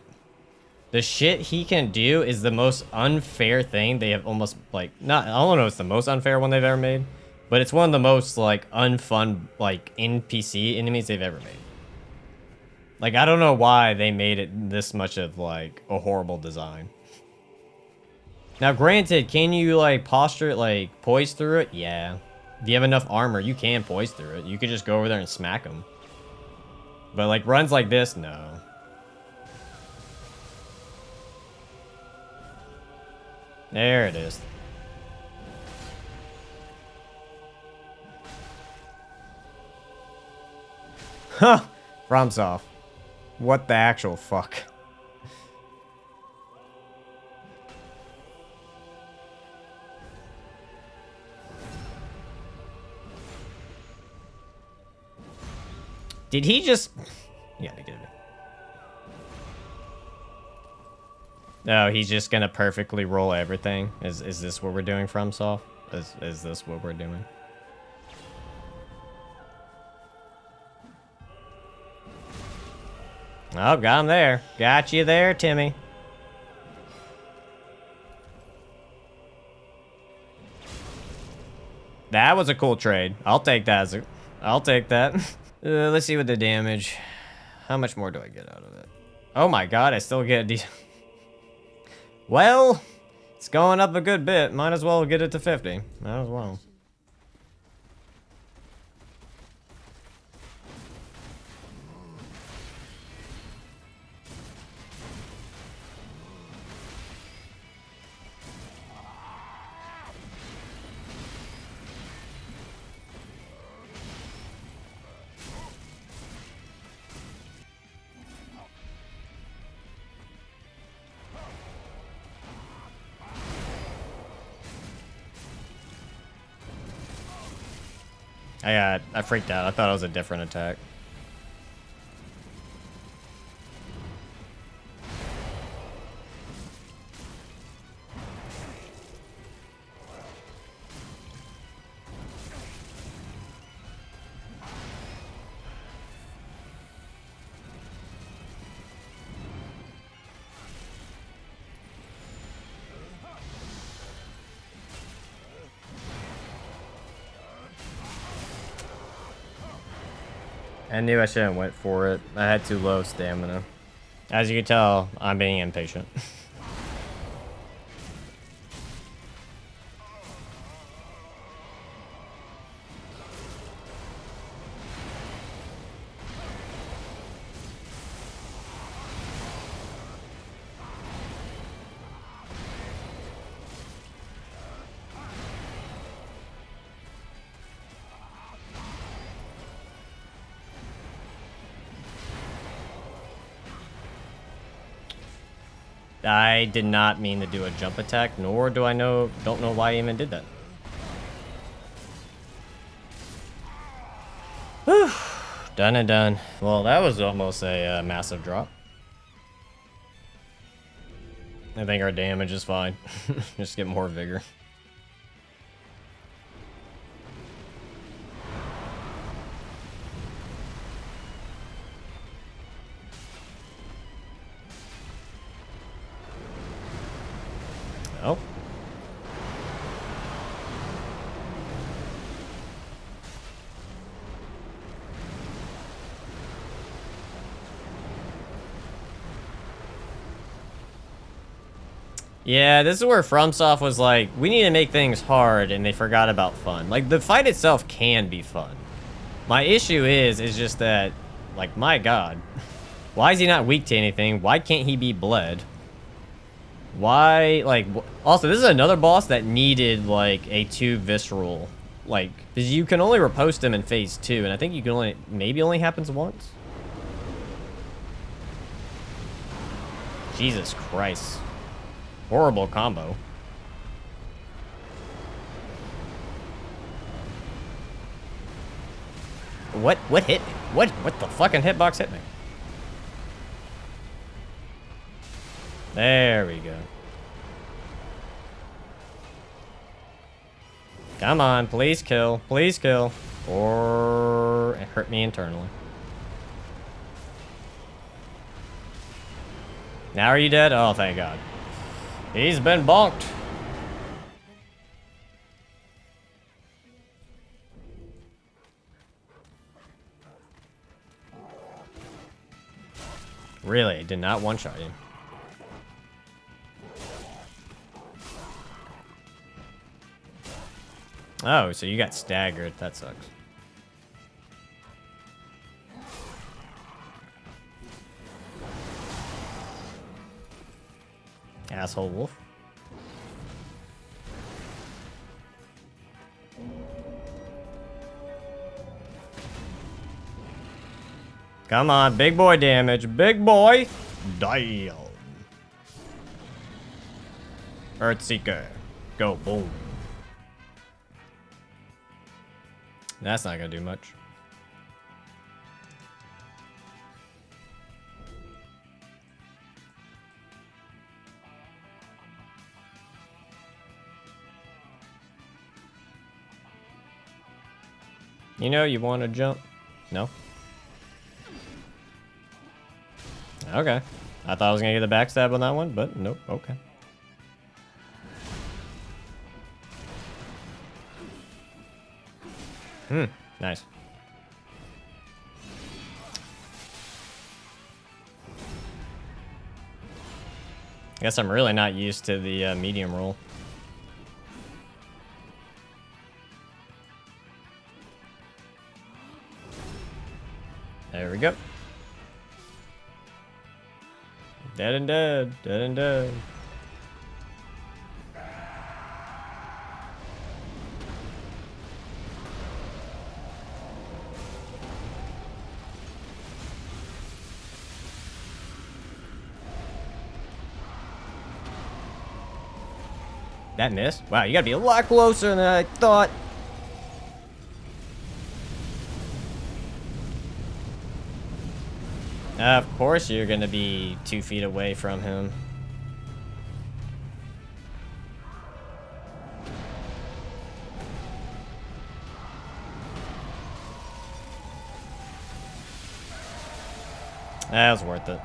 The shit he can do is the most unfair thing they have almost like not I don't know if it's the most unfair one they've ever made, but it's one of the most like unfun like NPC enemies they've ever made. Like I don't know why they made it this much of like a horrible design. Now granted, can you like posture it like poise through it? Yeah. If you have enough armor, you can poise through it. You could just go over there and smack them. But like runs like this, no. There it is. Huh! FromSoft. What the actual fuck? Did he just... Yeah, they get it. No, he's just gonna perfectly roll everything. Is this what we're doing, FromSoft? Is this what we're doing? Oh, got him there. Got you there, Timmy. That was a cool trade. I'll take that as a... I'll take that. Let's see what the damage... How much more do I get out of it? Oh my god, I still get a Well, it's going up a good bit. Might as well get it to 50. Might as well. I freaked out. I thought it was a different attack. I knew I shouldn't went for it. I had too low stamina. As you can tell, I'm being impatient. I did not mean to do a jump attack, nor don't know why I even did that. Whew. Done and done. Well, that was almost a massive drop. I think our damage is fine. Just get more vigor. Oh. Yeah, this is where FromSoft was like, we need to make things hard, and they forgot about fun. Like, the fight itself can be fun. My issue is just that, like, my god. Why is he not weak to anything? Why can't he be bled? Why, like, also, this is another boss that needed, like, a 2 visceral. Like, because you can only riposte him in phase 2, and I think you can only, maybe only happens once? Jesus Christ. Horrible combo. What hit me? What the fucking hitbox hit me? There we go. Come on, please kill. Please kill. Or it hurt me internally. Now are you dead? Oh, thank God. He's been bonked. Really, did not one-shot him. Oh, so you got staggered. That sucks. Asshole wolf. Come on, big boy damage. Big boy. Damn. Earthseeker. Go, boom. That's not gonna do much. You know, you want to jump? No? Okay. I thought I was going to get the backstab on that one, but nope. Okay. Nice. I guess I'm really not used to the medium roll. There we go. Dead and dead. Dead and dead. That missed? Wow, you gotta be a lot closer than I thought. Of course you're gonna be 2 feet away from him. That was worth it.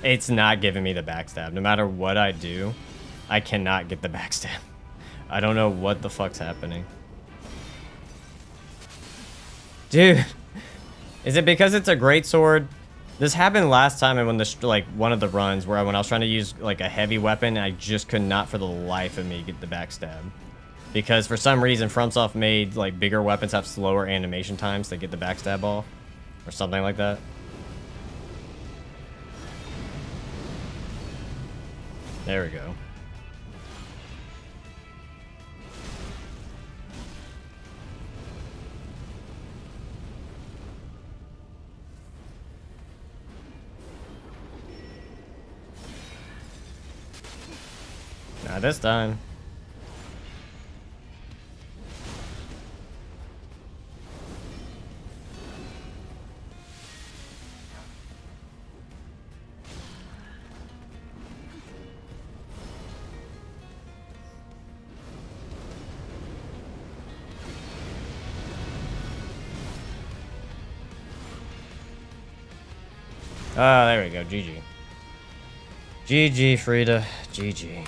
It's not giving me the backstab. No matter what I do, I cannot get the backstab. I don't know what the fuck's happening. Dude, is it because it's a greatsword? This happened last time and when the like one of the runs where when I was trying to use like a heavy weapon, I just could not for the life of me get the backstab. Because for some reason FromSoft made like bigger weapons have slower animation times to get the backstab off or something like that. There we go. Not this time. Ah, there we go. GG. GG, Frida. GG.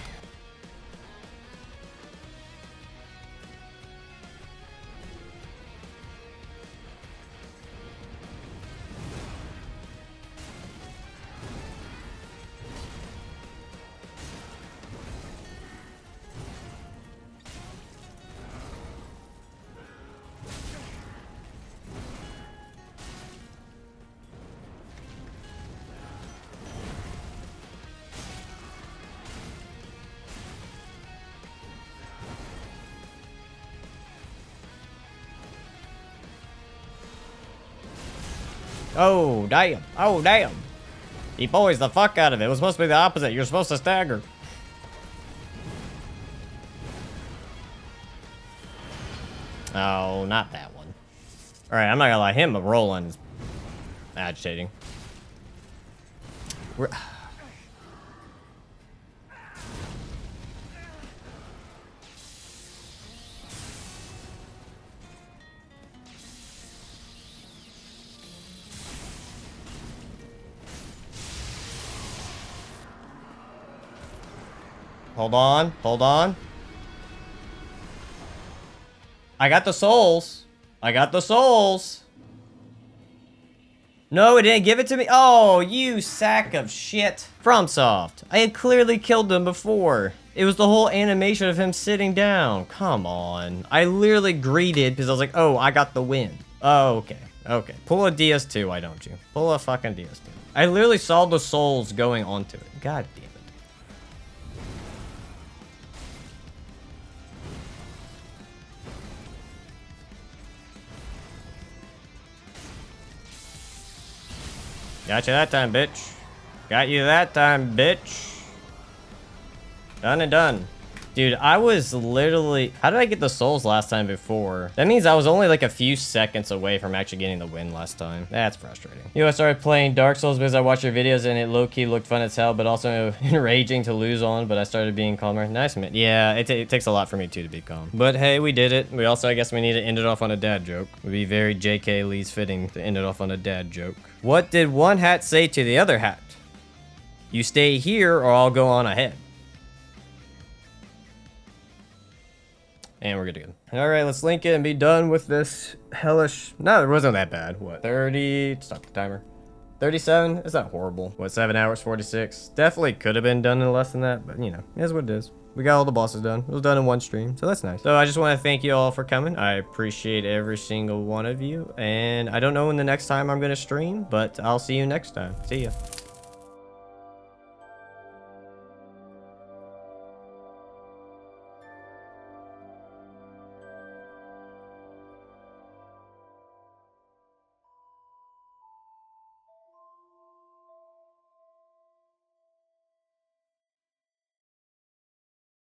Oh, damn. Oh, damn. He poised the fuck out of it. It was supposed to be the opposite. You're supposed to stagger. Oh, not that one. Alright, I'm not gonna lie. Him rolling is agitating. Hold on. Hold on. I got the souls. I got the souls. No, it didn't give it to me. Oh, you sack of shit. FromSoft. I had clearly killed them before. It was the whole animation of him sitting down. Come on. I literally greeted because I was like, oh, I got the win. Oh, okay. Okay. Pull a DS2, why don't you? Pull a fucking DS2. I literally saw the souls going onto it. God damn it. Got you that time, bitch. Got you that time, bitch. Done and done. Dude, I was literally... How did I get the souls last time before? That means I was only like a few seconds away from actually getting the win last time. That's frustrating. I started playing Dark Souls because I watched your videos and it low-key looked fun as hell, but also enraging to lose on, but I started being calmer. Nice, man. Yeah, it takes a lot for me too to be calm. But hey, we did it. We also, I guess we need to end it off on a dad joke. It would be very J.K. Lee's fitting to end it off on a dad joke. What did one hat say to the other hat? You stay here or I'll go on ahead. And we're good to go. All right, let's link it and be done with this hellish... No, it wasn't that bad. What, 30? Stop the timer. 37? It's not horrible. What, 7 hours, 46? Definitely could have been done in less than that, but you know, it is what it is. We got all the bosses done. It was done in one stream, so that's nice. So I just want to thank you all for coming. I appreciate every single one of you. And I don't know when the next time I'm going to stream, but I'll see you next time. See ya.